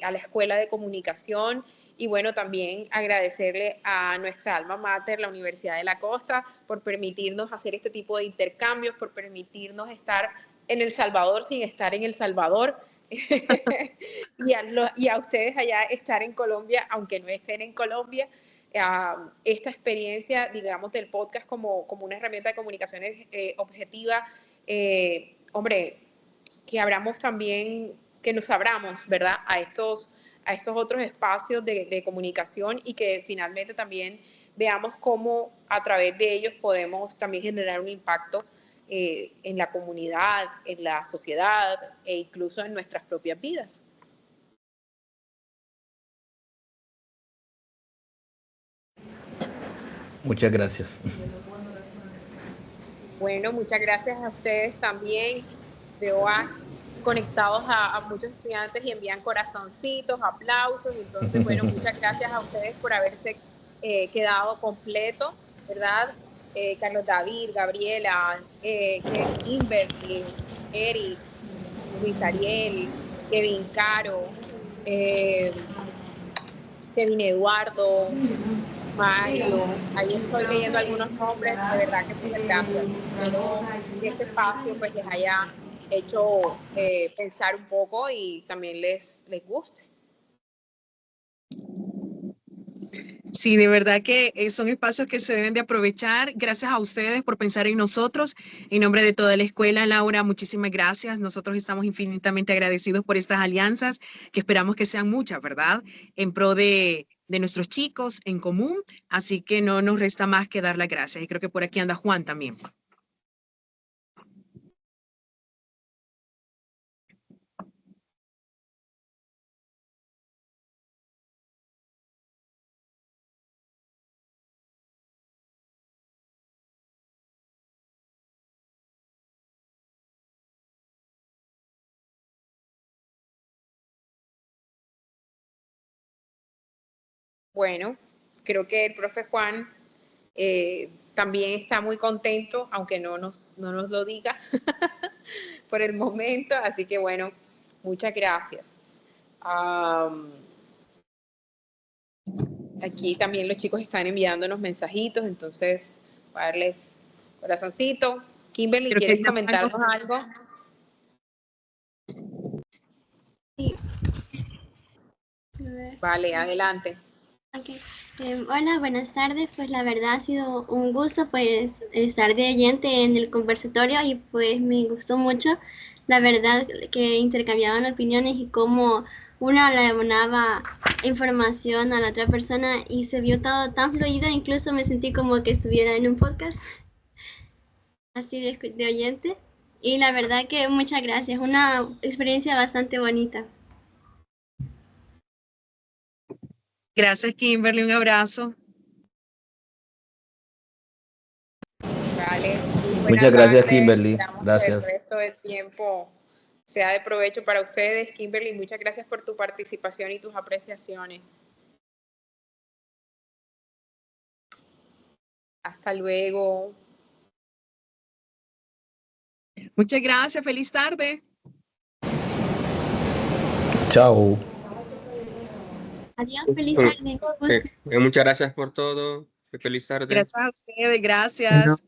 a la Escuela de Comunicación y bueno, también agradecerle a nuestra alma mater, la Universidad de la Costa, por permitirnos hacer este tipo de intercambios, por permitirnos estar en El Salvador sin estar en El Salvador. y a ustedes allá estar en Colombia, aunque no estén en Colombia. Esta experiencia, digamos, del podcast como una herramienta de comunicaciones objetiva, hombre, que abramos también, que nos abramos, ¿verdad?, a estos otros espacios de comunicación y que finalmente también veamos cómo a través de ellos podemos también generar un impacto en la comunidad, en la sociedad e incluso en nuestras propias vidas. Muchas gracias. Bueno, muchas gracias a ustedes también. Veo conectados a muchos estudiantes y envían corazoncitos, aplausos. Entonces, bueno, muchas gracias a ustedes por haberse quedado completo, ¿verdad? Carlos David, Gabriela, Kimberly, Eric, Luis Ariel, Kevin Caro, Kevin Eduardo, Mario, ahí estoy leyendo algunos nombres, de verdad que muchas gracias. Espero que este espacio pues les haya hecho pensar un poco y también les guste. Sí, de verdad que son espacios que se deben de aprovechar. Gracias a ustedes por pensar en nosotros. En nombre de toda la escuela, Laura, muchísimas gracias. Nosotros estamos infinitamente agradecidos por estas alianzas, que esperamos que sean muchas, ¿verdad? En pro de nuestros chicos en común. Así que no nos resta más que dar las gracias. Y creo que por aquí anda Juan también. Bueno, creo que el profe Juan también está muy contento, aunque no nos lo diga por el momento. Así que bueno, muchas gracias. Aquí también los chicos están enviándonos mensajitos, entonces voy a darles corazoncito. Kimberly, ¿quieres comentarnos algo? Sí. Vale, adelante. Okay. Hola, buenas tardes. Pues la verdad ha sido un gusto pues estar de oyente en el conversatorio y pues me gustó mucho. La verdad que intercambiaban opiniones y cómo uno le abonaba información a la otra persona y se vio todo tan fluido, incluso me sentí como que estuviera en un podcast así de oyente. Y la verdad que muchas gracias, una experiencia bastante bonita. Gracias, Kimberly, un abrazo. Vale. Muchas gracias, tardes. Kimberly. Esperamos Gracias. que el resto del tiempo sea de provecho para ustedes. Kimberly, muchas gracias por tu participación y tus apreciaciones. Hasta luego. Muchas gracias, feliz tarde. Chao. Adiós, feliz tarde. Muchas gracias por todo. Feliz tarde. Gracias a ustedes, gracias.